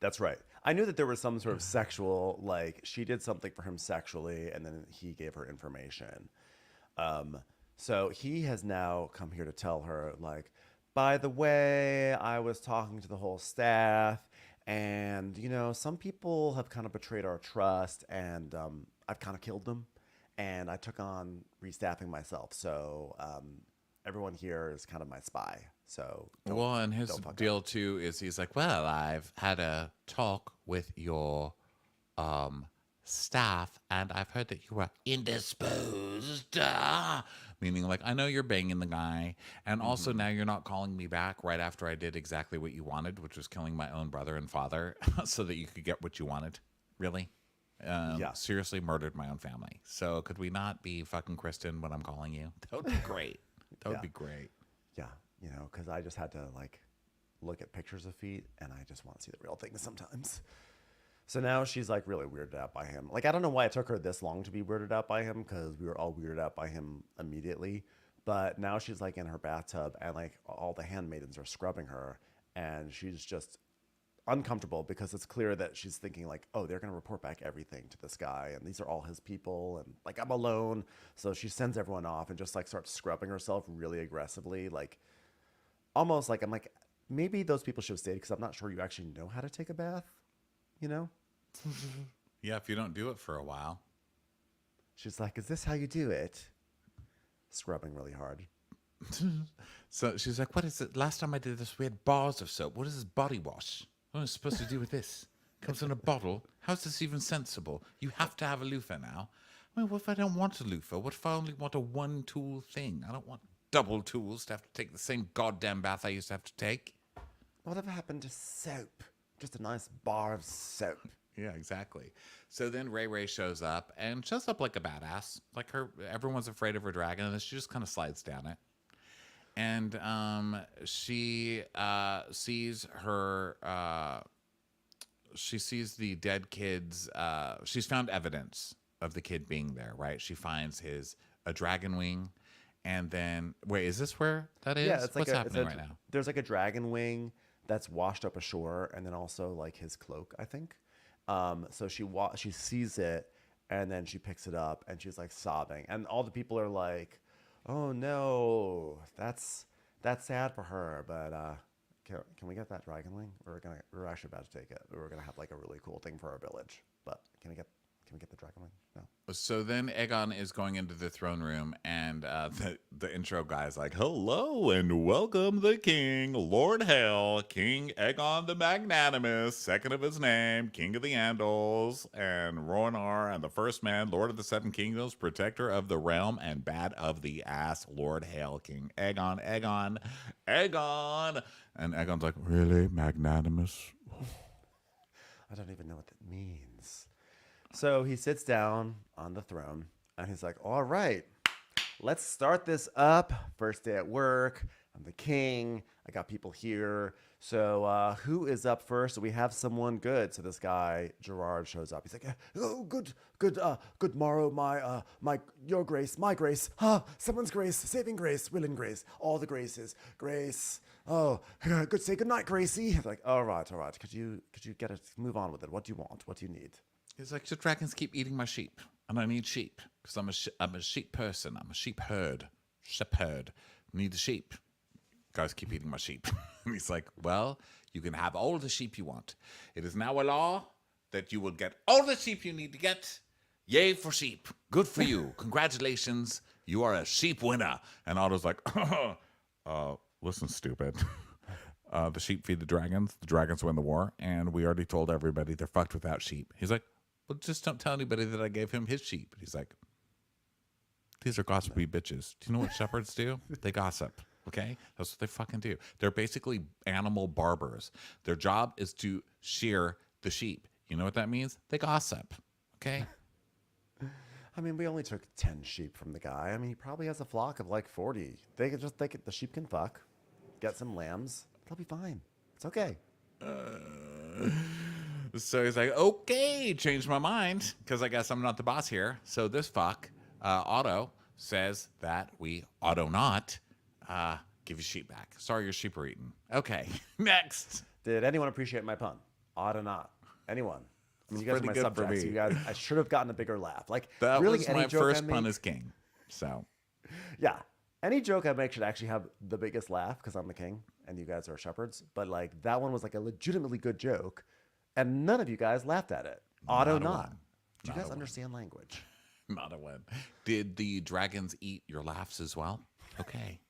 That's right. I knew that there was some sort of sexual, like she did something for him sexually, and then he gave her information. So he has now come here to tell her, like, by the way, I was talking to the whole staff, and some people have kind of betrayed our trust, and I've kind of killed them, and I took on restaffing myself. So everyone here is kind of my spy. So Well, and his don't fuck deal up. too is he's like, "Well, I've had a talk with your staff, and I've heard that you were indisposed." Meaning, like, I know you're banging the guy, and also now you're not calling me back right after I did exactly what you wanted, which was killing my own brother and father, so that you could get what you wanted. Really? Yeah. Seriously, murdered my own family. So could we not be fucking Kristen when I'm calling you? That would be great. That would Yeah. be great. Yeah, because I just had to like look at pictures of feet, and I just want to see the real thing sometimes. So now she's like really weirded out by him. Like I don't know why it took her this long to be weirded out by him, because we were all weirded out by him immediately. But now she's like in her bathtub, and like all the handmaidens are scrubbing her, and she's just uncomfortable because it's clear that she's thinking like, oh, they're gonna report back everything to this guy, and these are all his people, and like I'm alone. So she sends everyone off and just like starts scrubbing herself really aggressively, like almost like I'm like, maybe those people should have stayed because I'm not sure you actually know how to take a bath, you know? Yeah, if you don't do it for a while. She's like, is this how you do it? Scrubbing really hard. So she's like, "What is it? Last time I did this, we had bars of soap. What is this body wash? What am I supposed to do with this? Comes in a bottle. How's this even sensible? You have to have a loofah now. I mean, what if I don't want a loofah? What if I only want a one-tool thing? I don't want double tools to have to take the same goddamn bath I used to have to take." Whatever happened to soap? Just a nice bar of soap. Yeah, exactly. So then Ray Ray shows up and shows up like a badass. Like everyone's afraid of her dragon, and then she just kind of slides down it. And she sees her. She sees the dead kid's. She's found evidence of the kid being there, right? She finds a dragon wing, and then wait, is this where that is? Yeah, it's like What's happening right now? There's like a dragon wing that's washed up ashore, and then also like his cloak, I think. So she sees it, and then she picks it up, and she's like sobbing, and all the people are like, "Oh no, that's sad for her." But can we get that dragon wing? We're actually about to take it. We're gonna have like a really cool thing for our village. But can Can we get the dragon wing? No. So then Aegon is going into the throne room, and the intro guy is like, "Hello and welcome the king, Lord Hell, King Aegon the Magnanimous, second of his name, King of the Andals, and Rhoynar, and the first man, Lord of the Seven Kingdoms, protector of the realm, and bad of the ass, Lord Hell, King Aegon, Aegon, Aegon." And Aegon's like, "Really, magnanimous?" I don't even know what that means. So he sits down on the throne and he's like, all right, let's start this up. First day at work. I'm the king. I got people here. So who is up first? We have someone good. So this guy, Gerard, shows up. He's like, oh, good morrow, your grace, my grace. Someone's grace, saving grace, willing grace, all the graces. Grace. Oh, good. Say good night, Gracie. He's like, all right. Could you get it? Move on with it. What do you want? What do you need? He's like, the dragons keep eating my sheep, and I need sheep because I'm a sheep person. I'm a sheep herd. Need the sheep. Guys keep eating my sheep. And he's like, well, you can have all the sheep you want. It is now a law that you will get all the sheep you need to get. Yay for sheep. Good for you. Congratulations. You are a sheep winner. And Otto's like, listen, stupid. The sheep feed the dragons win the war, and we already told everybody they're fucked without sheep. He's like, well, just don't tell anybody that I gave him his sheep. He's like, these are gossipy bitches. Do you know what shepherds do? They gossip, okay? That's what they fucking do. They're basically animal barbers. Their job is to shear the sheep. You know what that means? They gossip, okay? I mean, we only took 10 sheep from the guy. I mean, he probably has a flock of like 40. The sheep can fuck, get some lambs. They'll be fine. It's okay. So he's like, okay, changed my mind because I guess I'm not the boss here. So this fuck, Otto, says that we ought not give your sheep back. Sorry, your sheep are eaten. Okay, next. Did anyone appreciate my pun? Ought not. Anyone? I mean, you guys are pretty my good for subjects. me. You guys, I should have gotten a bigger laugh. Like That really, was any my joke first I pun make, as king. So yeah, any joke I make should actually have the biggest laugh because I'm the king and you guys are shepherds. But like that one was like a legitimately good joke, and none of you guys laughed at it. Auto not. Do you guys understand language? Not a win. Did the dragons eat your laughs as well? Okay,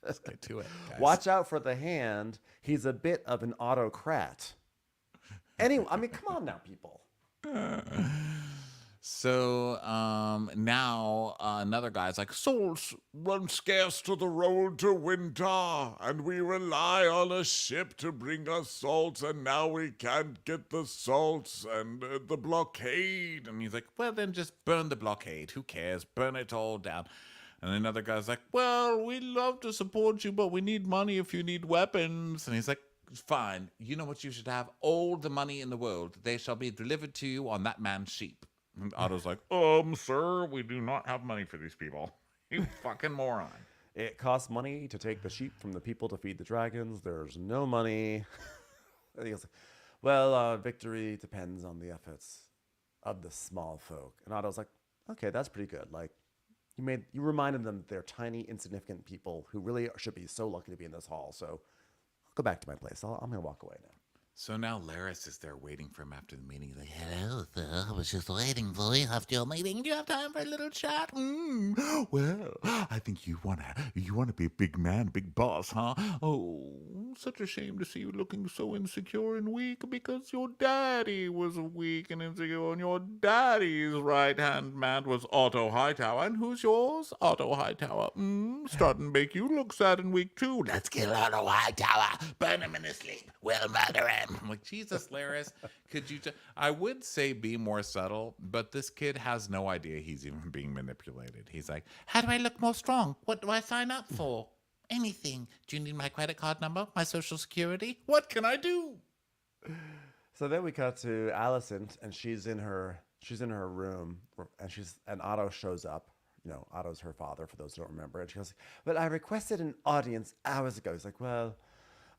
let's get to it, guys. Watch out for the hand. He's a bit of an autocrat. Anyway, I mean, come on now, people. So now another guy's like, salts run scarce to the road to winter, and we rely on a ship to bring us salts, and now we can't get the salts and the blockade. And he's like, well, then just burn the blockade. Who cares? Burn it all down. And another guy's like, well, we love to support you, but we need money if you need weapons. And he's like, fine. You know what you should have? All the money in the world. They shall be delivered to you on that man's sheep. And Otto's like, sir, we do not have money for these people. You fucking moron. It costs money to take the sheep from the people to feed the dragons. There's no money. And he goes, well, victory depends on the efforts of the small folk. And Otto's like, okay, that's pretty good. Like, you reminded them that they're tiny, insignificant people who really should be so lucky to be in this hall. So I'll go back to my place. I'm going to walk away now. So now Laris is there waiting for him after the meeting. He's like, Hello, sir. I was just waiting for you after your meeting. Do you have time for a little chat? well, I think you wanna be a big man, big boss, huh? Oh, such a shame to see you looking so insecure and weak because your daddy was weak and insecure, and your daddy's right-hand man was Otto Hightower. And who's yours? Otto Hightower. Starting to make you look sad and weak too. Let's kill Otto Hightower. Burn him in his sleep. We'll murder him. I'm like, Jesus, Laris, could you I would say be more subtle, but this kid has no idea he's even being manipulated. He's like, How do I look more strong? What do I sign up for? Anything. Do you need my credit card number? My social security? what can I do? So then we cut to Allison, and she's in her room, and Otto shows up. You know, Otto's her father, for those who don't remember. And she goes, well, I requested an audience hours ago. He's like, well,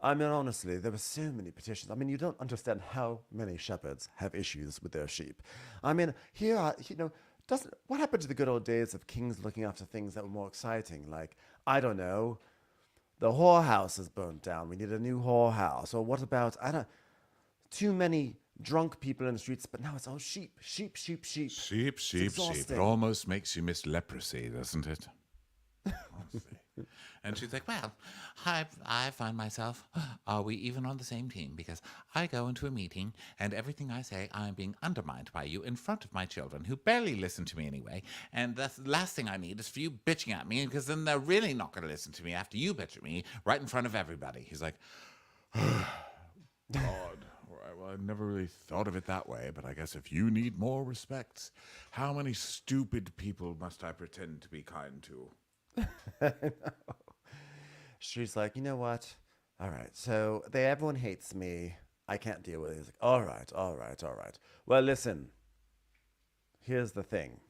I mean, honestly, there were so many petitions. I mean, you don't understand how many shepherds have issues with their sheep. I mean, what happened to the good old days of kings looking after things that were more exciting? Like, I don't know, the whorehouse is burnt down. We need a new whorehouse. Or what about, too many drunk people in the streets, but now it's all sheep. Sheep, sheep, sheep. It exhausting. almost makes you miss leprosy, doesn't it? And she's like, well, I find myself, are we even on the same team? Because I go into a meeting and everything I say, I'm being undermined by you in front of my children who barely listen to me anyway. And that's the last thing I need is for you bitching at me, because then they're really not going to listen to me after you bitch at me right in front of everybody. He's like, God. All right, well, I never really thought of it that way, but I guess if you need more respect, how many stupid people must I pretend to be kind to? She's like, you know what? All right, so everyone hates me. I can't deal with it. He's like, all right, all right, all right. Well, listen. Here's the thing.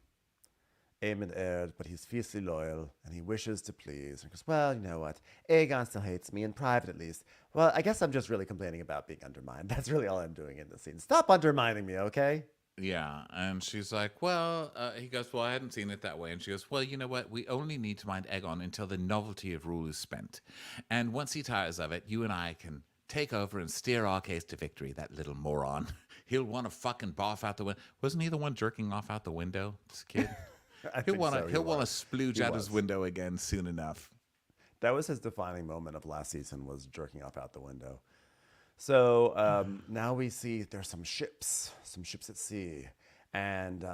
Aemon erred, but he's fiercely loyal, and he wishes to please. And he goes, well, you know what? Aegon still hates me, in private at least. Well, I guess I'm just really complaining about being undermined. That's really all I'm doing in this scene. Stop undermining me, okay? Yeah, and she's like, well, he goes, well, I hadn't seen it that way. And she goes, well, you know what? We only need to mind Aegon until the novelty of rule is spent. And once he tires of it, you and I can take over and steer our case to victory, that little moron. He'll want to fucking barf out the window. Wasn't he the one jerking off out the window, this kid? He'll want to splooge out his window again soon enough. That was his defining moment of last season, was jerking off out the window. So now we see there's some ships at sea, and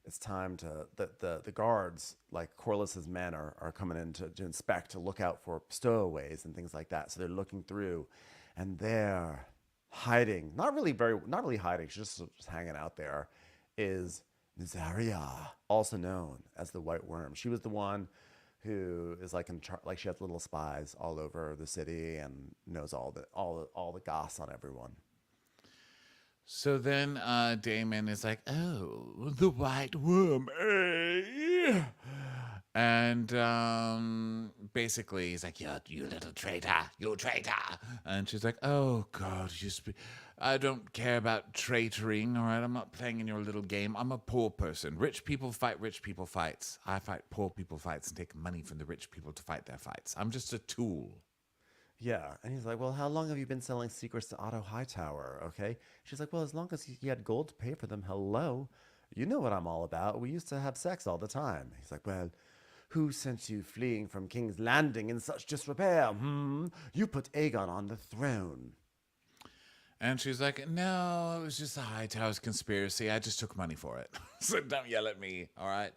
it's time to the guards, like Corliss's men, are coming in to inspect, to look out for stowaways and things like that. So they're looking through, and they're hiding, not really hiding, she's just hanging out there, is Nazaria, also known as the White Worm. She was the one who is like like she has little spies all over the city and knows all the goss on everyone. So then Damon is like, oh, the White Worm, eh? And basically he's like, you little traitor, you traitor. And she's like, oh, God, I don't care about traitoring, all right? I'm not playing in your little game. I'm a poor person. Rich people fight rich people fights. I fight poor people fights and take money from the rich people to fight their fights. I'm just a tool. Yeah, and he's like, well, how long have you been selling secrets to Otto Hightower, okay? She's like, well, as long as he had gold to pay for them, hello. You know what I'm all about. We used to have sex all the time. He's like, well, who sent you fleeing from King's Landing in such disrepair? You put Aegon on the throne. And she's like, no, it was just the Hightower's conspiracy. I just took money for it. So don't yell at me, all right?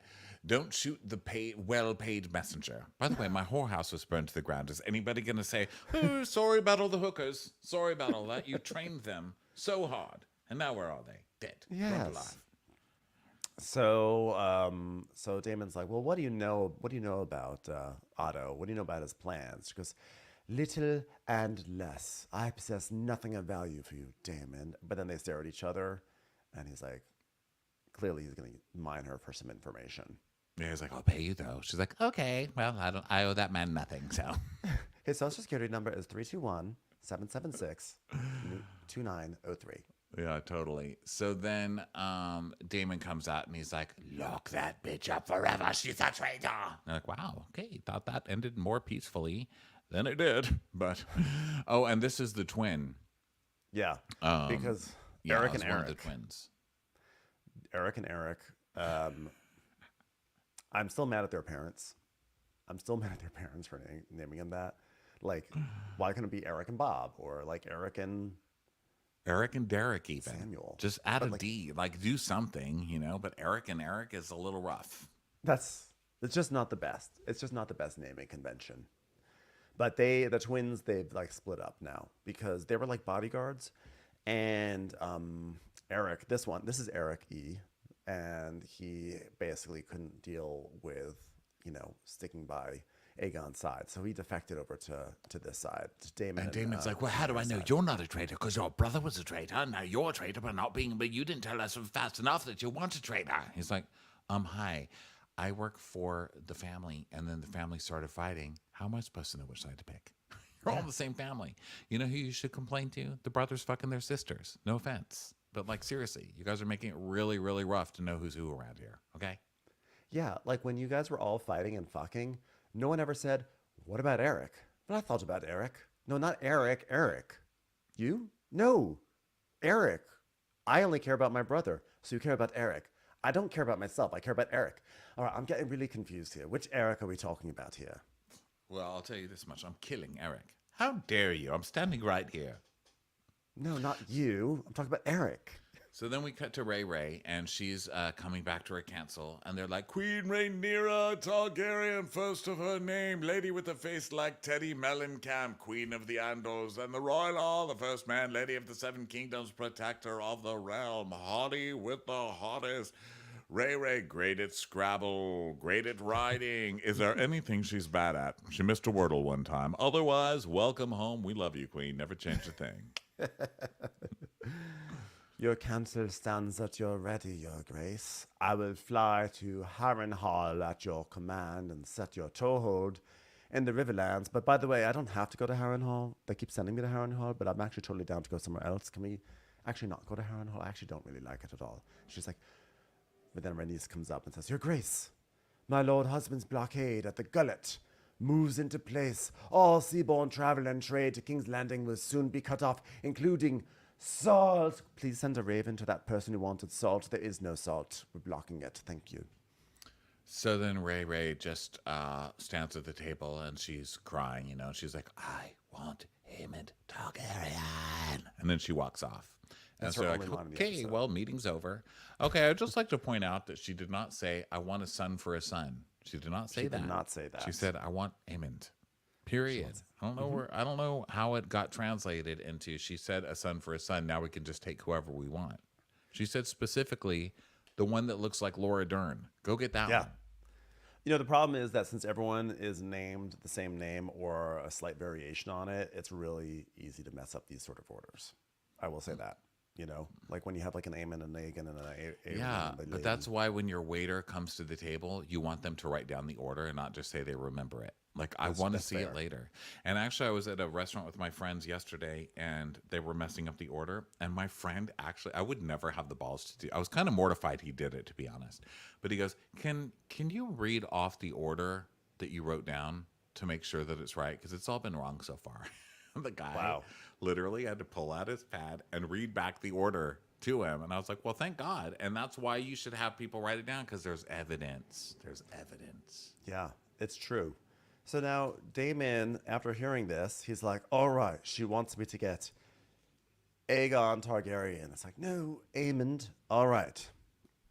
Don't shoot the well-paid messenger. By the way, my whorehouse was burned to the ground. Is anybody going to say, oh, sorry about all the hookers. Sorry about all that. You trained them so hard. And now where are they? Dead. Yes. Burned alive. So Damon's like, well, what do you know about Otto? What do you know about his plans? She goes, little and less. I possess nothing of value for you, Damon. But then they stare at each other, and he's like, clearly he's going to mine her for some information. Yeah, he's like, I'll pay you though. She's like, okay, well, I owe that man nothing, so. His social security number is 321-776-2903. Yeah, totally. So then Damon comes out and he's like, lock that bitch up forever. She's a traitor. And I'm like, wow, okay. Thought that ended more peacefully than it did. But, oh, and this is the twin. Yeah, because Yeah, Eric it's and one of Eric. the twins. Eric and Eric. I'm still mad at their parents. I'm still mad at their parents for naming him that. Like, why couldn't it be Eric and Bob, or like Eric and Derek even. Samuel? Just add a like, D. Like, do something, you know? But Eric and Eric is a little rough. it's just not the best. It's just not the best naming convention. But the twins, they've like split up now because they were like bodyguards, and Eric, this is Eric E, and he basically couldn't deal with, sticking by Aegon's side, so he defected over to this side, to Damon. And Damon's like, well, how do I know you're not a traitor? Because your brother was a traitor. Now you're a traitor, but you didn't tell us fast enough that you weren't a traitor. He's like, hi, I work for the family, and then the family started fighting. How am I supposed to know which side to pick? You're all the same family. You know who you should complain to? The brothers fucking their sisters. No offense. But, like, seriously, you guys are making it really, really rough to know who's who around here, okay? Yeah, like when you guys were all fighting and fucking, no one ever said, what about Eric? But I thought about Eric. No, not Eric. Eric. You? No. Eric. I only care about my brother, so you care about Eric. I don't care about myself. I care about Eric. All right, I'm getting really confused here. Which Eric are we talking about here? Well, I'll tell you this much. I'm killing Eric. How dare you? I'm standing right here. No, not you. I'm talking about Eric. So then we cut to Ray Ray, and she's coming back to her council, and they're like, Queen Rhaenyra Targaryen, first of her name, lady with a face like Teddy Mellencamp, Queen of the Andals, and the Royal Hall, the first man, lady of the Seven Kingdoms, protector of the realm, haughty with the hottest. Ray Ray, great at Scrabble, great at riding. Is there anything she's bad at? She missed a Wordle one time. Otherwise, welcome home. We love you, Queen. Never change a thing. Your counsel stands at your ready, your grace. I will fly to Harrenhal at your command and set your toehold in the Riverlands. But by the way, I don't have to go to Harrenhal. They keep sending me to Harrenhal, but I'm actually totally down to go somewhere else. Can we actually not go to Harrenhal? I actually don't really like it at all. She's like, but then Rhaenys comes up and says, Your Grace, my lord husband's blockade at the gullet moves into place. All seaborne travel and trade to King's Landing will soon be cut off, including salt. Please send a raven to that person who wanted salt. There is no salt. We're blocking it. Thank you. So then Ray Ray just stands at the table, and she's crying, you know. She's like, I want Aemond Targaryen. And then she walks off. That's and her so only like, line in the okay, episode. well, meeting's over. Okay, I'd just like to point out that she did not say, I want a son for a son. She did not say She that. did not say that. She said, I want Aemond. Period. I don't know where. I don't know how it got translated into. She said a son for a son. Now we can just take whoever we want. She said specifically the one that looks like Laura Dern. Go get that one. You know, the problem is that since everyone is named the same name or a slight variation on it, it's really easy to mess up these sort of orders. I will say that. You know, like when you have like an Aemon and an Aegon and an Aegon. Yeah, and a but that's why when your waiter comes to the table, you want them to write down the order and not just say they remember it. Like, I want to see it later. And actually, I was at a restaurant with my friends yesterday, and they were messing up the order. And my friend actually, I would never have the balls to do. I was kind of mortified he did it, to be honest. But he goes, "Can you read off the order that you wrote down to make sure that it's right? Because it's all been wrong so far." The guy literally had to pull out his pad and read back the order to him. And I was like, well, thank God. And that's why you should have people write it down, because there's evidence. There's evidence. Yeah, it's true. So now Damon, after hearing this, he's like, all right, she wants me to get Aegon Targaryen. It's like, no, Aemond. All right,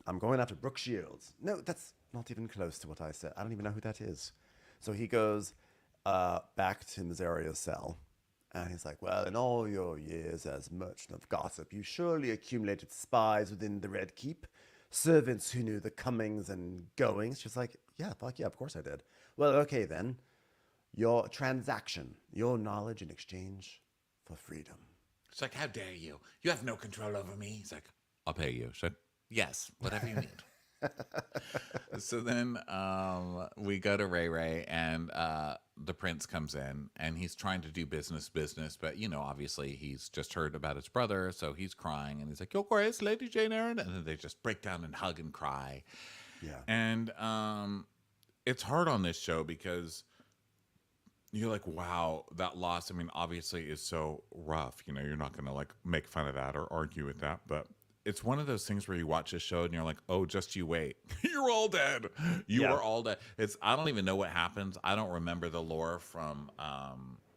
I'm going after Brooke Shields. No, that's not even close to what I said. I don't even know who that is. So he goes back to Mysaria's cell. And he's like, well, in all your years as merchant of gossip, you surely accumulated spies within the Red Keep, servants who knew the comings and goings. She's like, yeah, fuck yeah, of course I did. Well, okay then. Your transaction, your knowledge in exchange for freedom. It's like, how dare you? You have no control over me. He's like, I'll pay you. She's like, yes, whatever you need. So then we go to Ray Ray, and the prince comes in, and he's trying to do business, but, you know, obviously he's just heard about his brother, so he's crying, and he's like, Your Grace, Lady Jane Eyre, and then they just break down and hug and cry. Yeah. And it's hard on this show because you're like, wow, that loss, I mean, obviously is so rough. You know, you're not going to, like, make fun of that or argue with that, but it's one of those things where you watch a show and you're like, oh, just you wait. You're all dead. You are all dead. I don't even know what happens. I don't remember the lore from...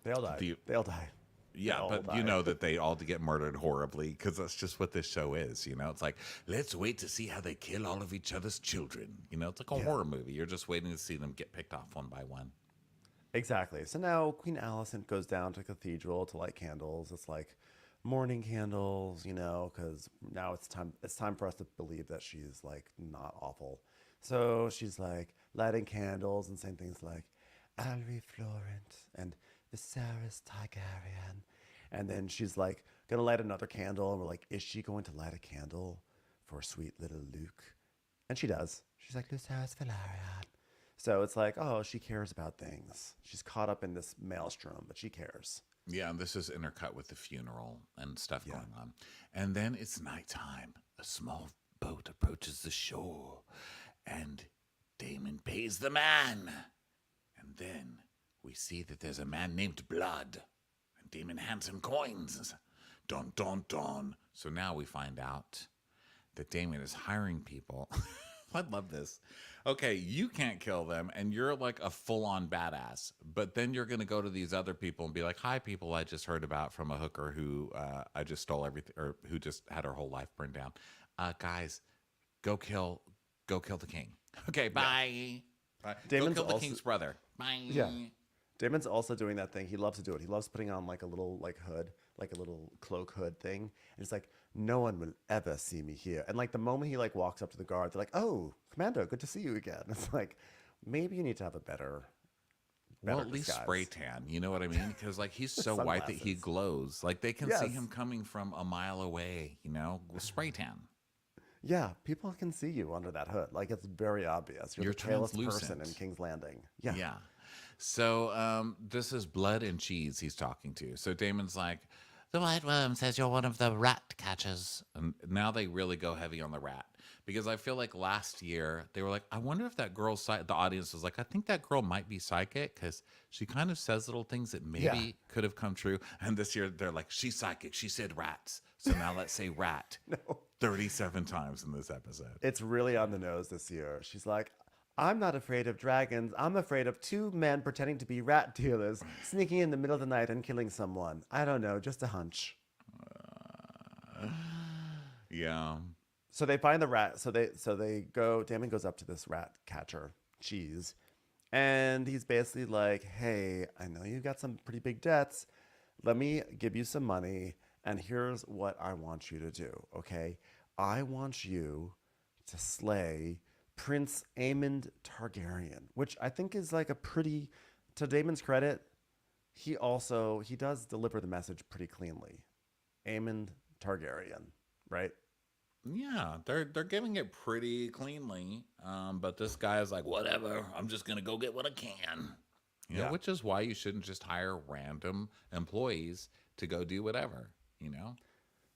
They all die. They all die. Yeah, but you know that they all get murdered horribly, because that's just what this show is. You know, it's like, let's wait to see how they kill all of each other's children. You know, it's like a horror movie. You're just waiting to see them get picked off one by one. Exactly. So now Queen Allison goes down to the cathedral to light candles. It's like morning candles, you know, because now it's time for us to believe that she's like not awful. So she's like lighting candles and saying things like Alry Florent and Viserys Targaryen. And then she's like gonna light another candle, and we're like, is she going to light a candle for sweet little Luke? And she does. She's like, Viserys Velaryon. So it's like, oh, she cares about things. She's caught up in this maelstrom, but she cares. Yeah, and this is intercut with the funeral and stuff going on. And then it's nighttime. A small boat approaches the shore, and Damon pays the man. And then we see that there's a man named Blood, and Damon hands him coins. Dun, dun, dun. So now we find out that Damon is hiring people. I love this. Okay, you can't kill them, and you're like a full-on badass. But then you're going to go to these other people and be like, "Hi, people! I just heard about from a hooker who I just stole everything, or who just had her whole life burned down. Guys, go kill the king. Okay, bye. Bye. Go kill the king's brother. Bye. Yeah. Damon's also doing that thing. He loves to do it. He loves putting on like a little like hood, like a little cloak hood thing. And it's like, no one will ever see me here. And like the moment he like walks up to the guard, they're like, "Oh, Commander, good to see you again." It's like, maybe you need to have a better Well, at least disguise. spray tan. You know what I mean? Because like he's so white that he Sunglasses. glows. Like they can see Yes. him coming from a mile away. You know, spray tan. Yeah, people can see you under that hood. Like it's very obvious. You're the palest person translucent. in King's Landing. Yeah. Yeah. So this is Blood and Cheese he's talking to. So Damon's like, The White Worm says you're one of the rat catchers. and now they really go heavy on the rat. Because I feel like last year they were like, I wonder if that girl's the audience was like, I think that girl might be psychic because she kind of says little things that maybe could have come true. And this year they're like, she's psychic. She said rats. So now let's say rat 37 times in this episode. It's really on the nose this year. She's like, "I'm not afraid of dragons. I'm afraid of two men pretending to be rat dealers, sneaking in the middle of the night and killing someone. I don't know, just a hunch." Yeah. So they find the rat. So they go. Damon goes up to this rat catcher, Cheese, and he's basically like, "Hey, I know you got some pretty big debts. Let me give you some money, and here's what I want you to do. Okay, I want you to slay Prince Aemond Targaryen," which I think is like a pretty, to Damon's credit, he does deliver the message pretty cleanly. Aemond Targaryen, right? Yeah, they're giving it pretty cleanly. But this guy is like, whatever, I'm just gonna go get what I can. You know, Yeah. which is why you shouldn't just hire random employees to go do whatever, you know?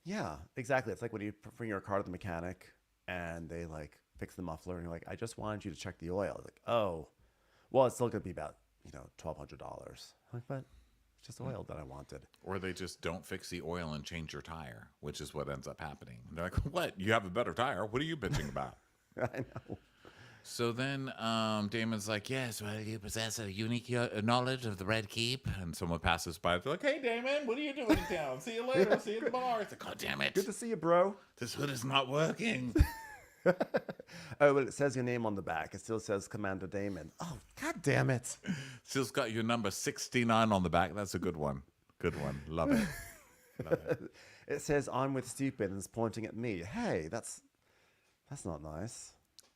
Yeah, exactly. It's like when you bring your car to the mechanic and they like fix the muffler and you're like, "I just wanted you to check the oil." Like, "Oh, well, it's still gonna be about $1,200. Like, but it's just oil that I wanted. Or they just don't fix the oil and change your tire, which is what ends up happening. They're like, what? You have a better tire? What are you bitching about? I know. So then Damon's like, yes, well, you possess a unique knowledge of the Red Keep. And someone passes by. They're like, hey, Damon, what are you doing in town? See you later. See you at the bar. It's like, God damn it. Good to see you, bro. This hood is not working. Oh, well, it says your name on the back. It still says Commander Damon. Oh, God damn it. Still's got your number 69 on the back. That's a good one. Good one. Love it. Love it. It says "I'm with stupid" and it's pointing at me. Hey, that's not nice.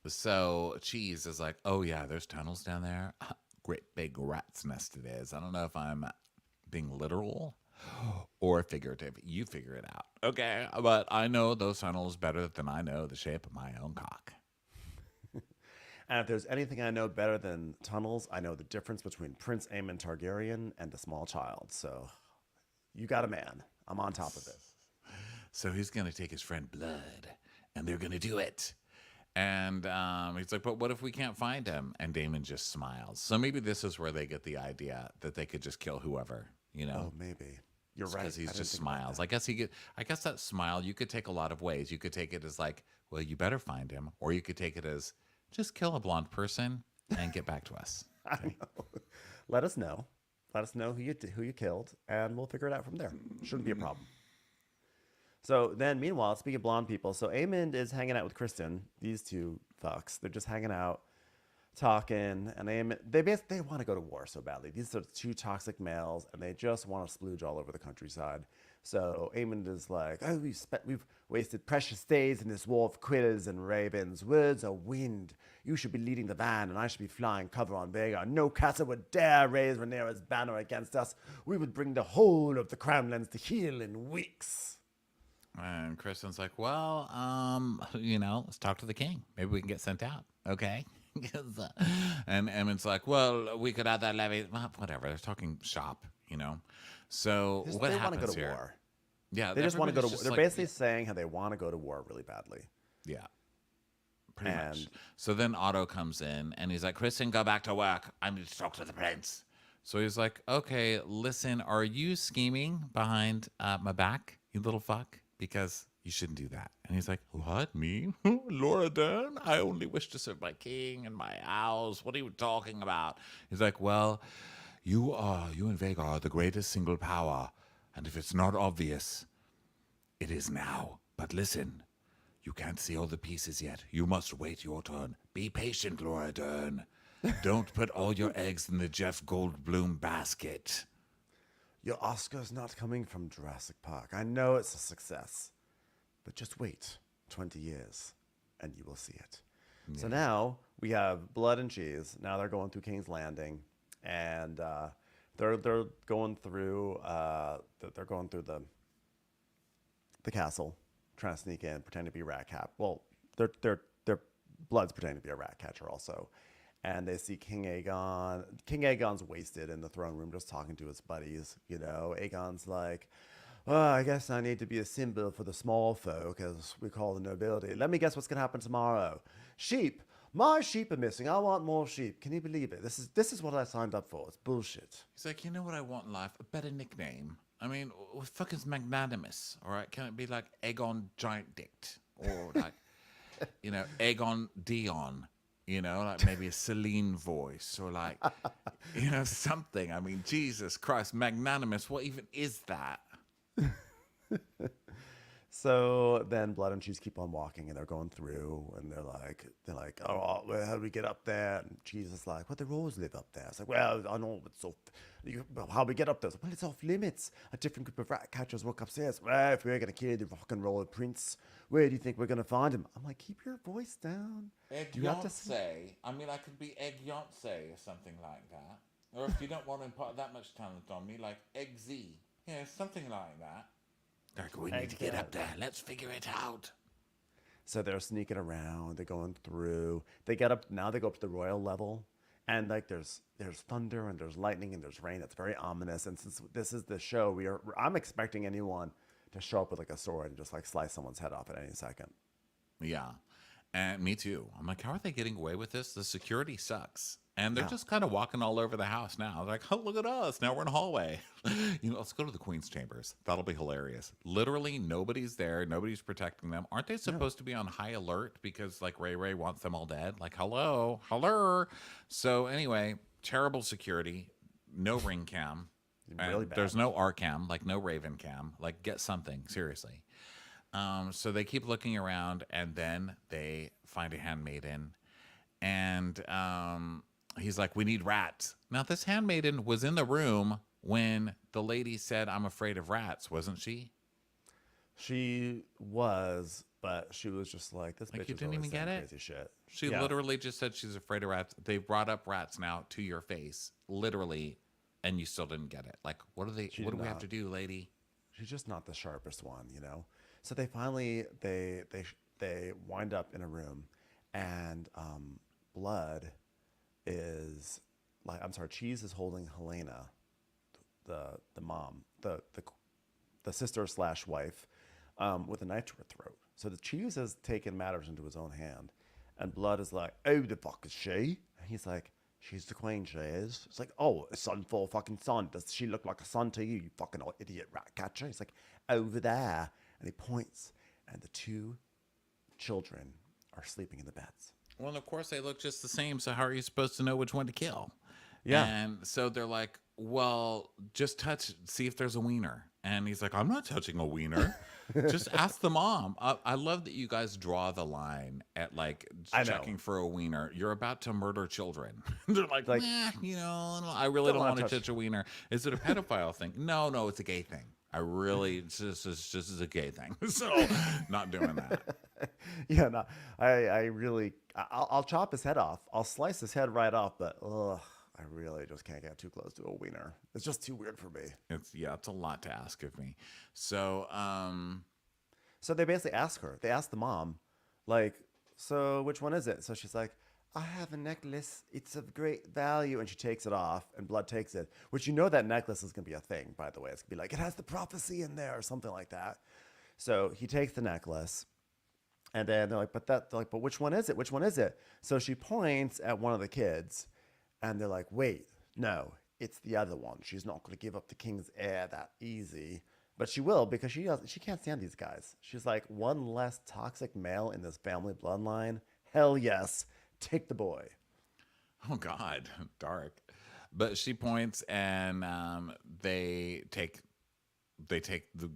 So Cheese is like, oh, yeah, there's tunnels down there. Great big rat's nest it is. I don't know if I'm being literal or figurative. You figure it out. Okay, but I know those tunnels better than I know the shape of my own cock. And if there's anything I know better than tunnels, I know the difference between Prince Aemon Targaryen and a small child. So you got a man. I'm on top of it. So he's going to take his friend Blood, and they're going to do it. And he's like, but what if we can't find him? And Damon just smiles. So maybe this is where they get the idea that they could just kill whoever, you know? Oh, maybe. You're right. Because he I didn't just think about smiles. that. I guess that smile you could take a lot of ways. You could take it as like, well, you better find him, or you could take it as just kill a blonde person and get back to us. I know. Let us know. Let us know who you killed, and we'll figure it out from there. Shouldn't be a problem. So then, meanwhile, speaking of blonde people, so Aemond is hanging out with Kristen. These two fucks. They're just hanging out, talking, and they want to go to war so badly. These are two toxic males, and they just want to splooge all over the countryside. So Aemond is like, "Oh, we've wasted precious days in this war of quills and ravens. Words are wind. You should be leading the van, and I should be flying cover on Vega. No castle would dare raise Rhaenyra's banner against us. We would bring the whole of the Crownlands to heel in weeks." And Kristen's like, well, let's talk to the king. Maybe we can get sent out. Okay. And Emmons like, well, we could have that levy. Well, whatever. They're talking shop, you know. So what they happens want to go to here? war. Yeah, They just want to go to war. everybody's They're just basically saying how they want to go to war really badly. yeah, pretty much. And- So then Otto comes in and he's like, Kristen, go back to work. I need to talk to the prince. So he's like, okay, listen, are you scheming behind my back? you little fuck, because you shouldn't do that. And he's like, what, me? Laura Dern? I only wish to serve my king and my owls. What are you talking about? He's like, well, you and Vega are the greatest single power. And if it's not obvious, it is now. But listen, you can't see all the pieces yet. You must wait your turn. Be patient, Laura Dern. Don't put all your eggs in the Jeff Goldblum basket. Your Oscar's not coming from Jurassic Park. I know it's a success. But just wait 20 years and you will see it. Yeah. So now we have Blood and Cheese. Now they're going through King's Landing, and they're going through the castle, trying to sneak in, pretend to be rat cap. Well, they're Blood's pretending to be a rat catcher also. And they see King Aegon. King Aegon's wasted in the throne room just talking to his buddies. You know, Aegon's like, oh, I guess I need to be a symbol for the small folk, as we call the nobility. Let me guess what's going to happen tomorrow. Sheep. My sheep are missing. I want more sheep. Can you believe it? This is what I signed up for. It's bullshit. He's like, you know what I want in life? A better nickname. I mean, what fucking magnanimous, all right? Can it be like Aegon Giant Dicked? Or like, you know, Aegon Dion? You know, like maybe a Celine voice, or like, you know, something. I mean, Jesus Christ, magnanimous. What even is that? So then Blood and Cheese keep on walking, and they're going through, and they're like, oh, well, how do we get up there? And Cheese is like, well, the Rose live up there. It's like, well, I know, but how do we get up there? Like, well, it's off limits. A different group of rat catchers work upstairs. Well, if we're gonna kill the rock and roll prince, where do you think we're gonna find him? I'm like, keep your voice down. Egg-yonce. I mean, I could be Egg-yonce or something like that. Or if you don't want to impart that much talent on me, like Egg-Z. Yeah, something like that. Like, we need to get up there. Let's figure it out. So they're sneaking around. They're going through. They get up. Now they go up to the royal level. And like there's thunder and there's lightning and there's rain. It's very ominous. And since this is the show, I'm expecting anyone to show up with like a sword and just like slice someone's head off at any second. Yeah. And me too. I'm like, how are they getting away with this? The security sucks. And they're just kind of walking all over the house now. Like, oh, look at us. Now we're in a hallway. You know, let's go to the Queen's chambers. That'll be hilarious. Literally, nobody's there. Nobody's protecting them. Aren't they supposed to be on high alert because, like, Ray wants them all dead? Like, hello. So, anyway, terrible security. No ring cam. Really bad. There's no R cam, like, no Raven cam. Like, get something, seriously. So they keep looking around, and then they find a handmaiden. And he's like, we need rats. Now, this handmaiden was in the room when the lady said, I'm afraid of rats, wasn't she? She was, but she was just like, this bitch You is didn't even get it? crazy shit. She literally just said she's afraid of rats. They brought up rats now to your face, literally, and you still didn't get it. Like, what do we have to do, lady? She's just not the sharpest one, you know? So they finally, they wind up in a room, and Blood is like, I'm sorry, Cheese is holding Helena, the mom, the sister / wife, with a knife to her throat. So the Cheese has taken matters into his own hand, and Blood is like, oh, the fuck is she? And he's like, she's the queen, she is. It's like, oh, a son for a fucking son. Does she look like a son to you, you fucking idiot rat catcher? He's like, over there. And he points, and the two children are sleeping in the beds. Well, of course, they look just the same, so how are you supposed to know which one to kill? Yeah. And so they're like, well, just see if there's a wiener. And he's like, I'm not touching a wiener. Just ask the mom. I love that you guys draw the line at like checking for a wiener. You're about to murder children. They're like, you know, I really don't want to touch a wiener. Is it a pedophile thing? No, it's a gay thing. This is a gay thing. So not doing that. Yeah, no, I'll chop his head off. I'll slice his head right off, but I really just can't get too close to a wiener. It's just too weird for me. It's a lot to ask of me. So, so they basically ask her. They ask the mom, like, so which one is it? So she's like, I have a necklace. It's of great value. And she takes it off, and Blood takes it, which, you know, that necklace is going to be a thing, by the way. It's going to be like, it has the prophecy in there or something like that. So he takes the necklace, and then they're like, but which one is it? Which one is it? So she points at one of the kids, and they're like, wait, no, it's the other one. She's not going to give up the king's heir that easy. But she will, because she can't stand these guys. She's like, one less toxic male in this family bloodline. Hell yes, take the boy. Oh God, dark. But she points, and they take the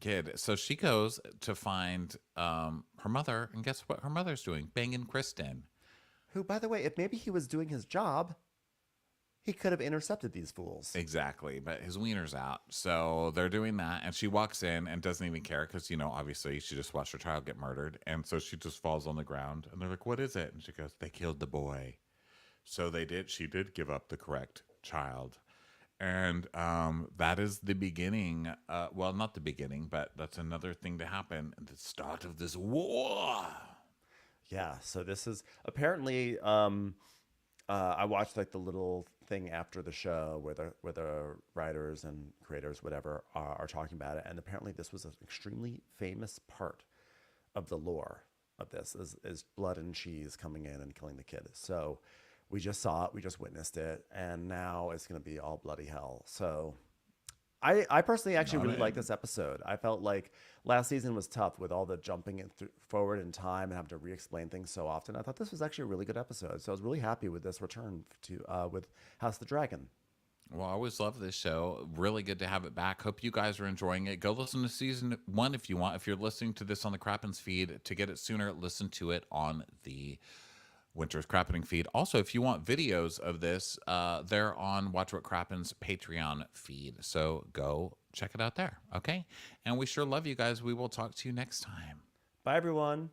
kid. So she goes to find her mother, and guess what her mother's doing? Banging Kristen. Who, by the way, if maybe he was doing his job, he could have intercepted these fools. Exactly, but his wiener's out. So they're doing that, and she walks in and doesn't even care because, obviously she just watched her child get murdered. And so she just falls on the ground, and they're like, what is it? And she goes, they killed the boy. So she did give up the correct child. And that is the beginning. Well, not the beginning, but that's another thing to happen at the start of this war. Yeah, so this is apparently I watched like the little thing after the show where the writers and creators, whatever, are talking about it, and apparently this was an extremely famous part of the lore of this is blood and cheese coming in and killing the kid. So we just saw it, we just witnessed it, and now it's going to be all bloody hell. So I personally actually really like this episode. I felt like last season was tough with all the jumping forward in time and having to re-explain things so often. I thought this was actually a really good episode. So I was really happy with this return to with House of the Dragon. Well, I always love this show. Really good to have it back. Hope you guys are enjoying it. Go listen to season 1 if you want. If you're listening to this on the Crappens feed, to get it sooner, listen to it on the Winter's Crappening feed. Also, if you want videos of this, they're on Watch What Crappens Patreon feed. So go check it out there, okay? And we sure love you guys. We will talk to you next time. Bye, everyone.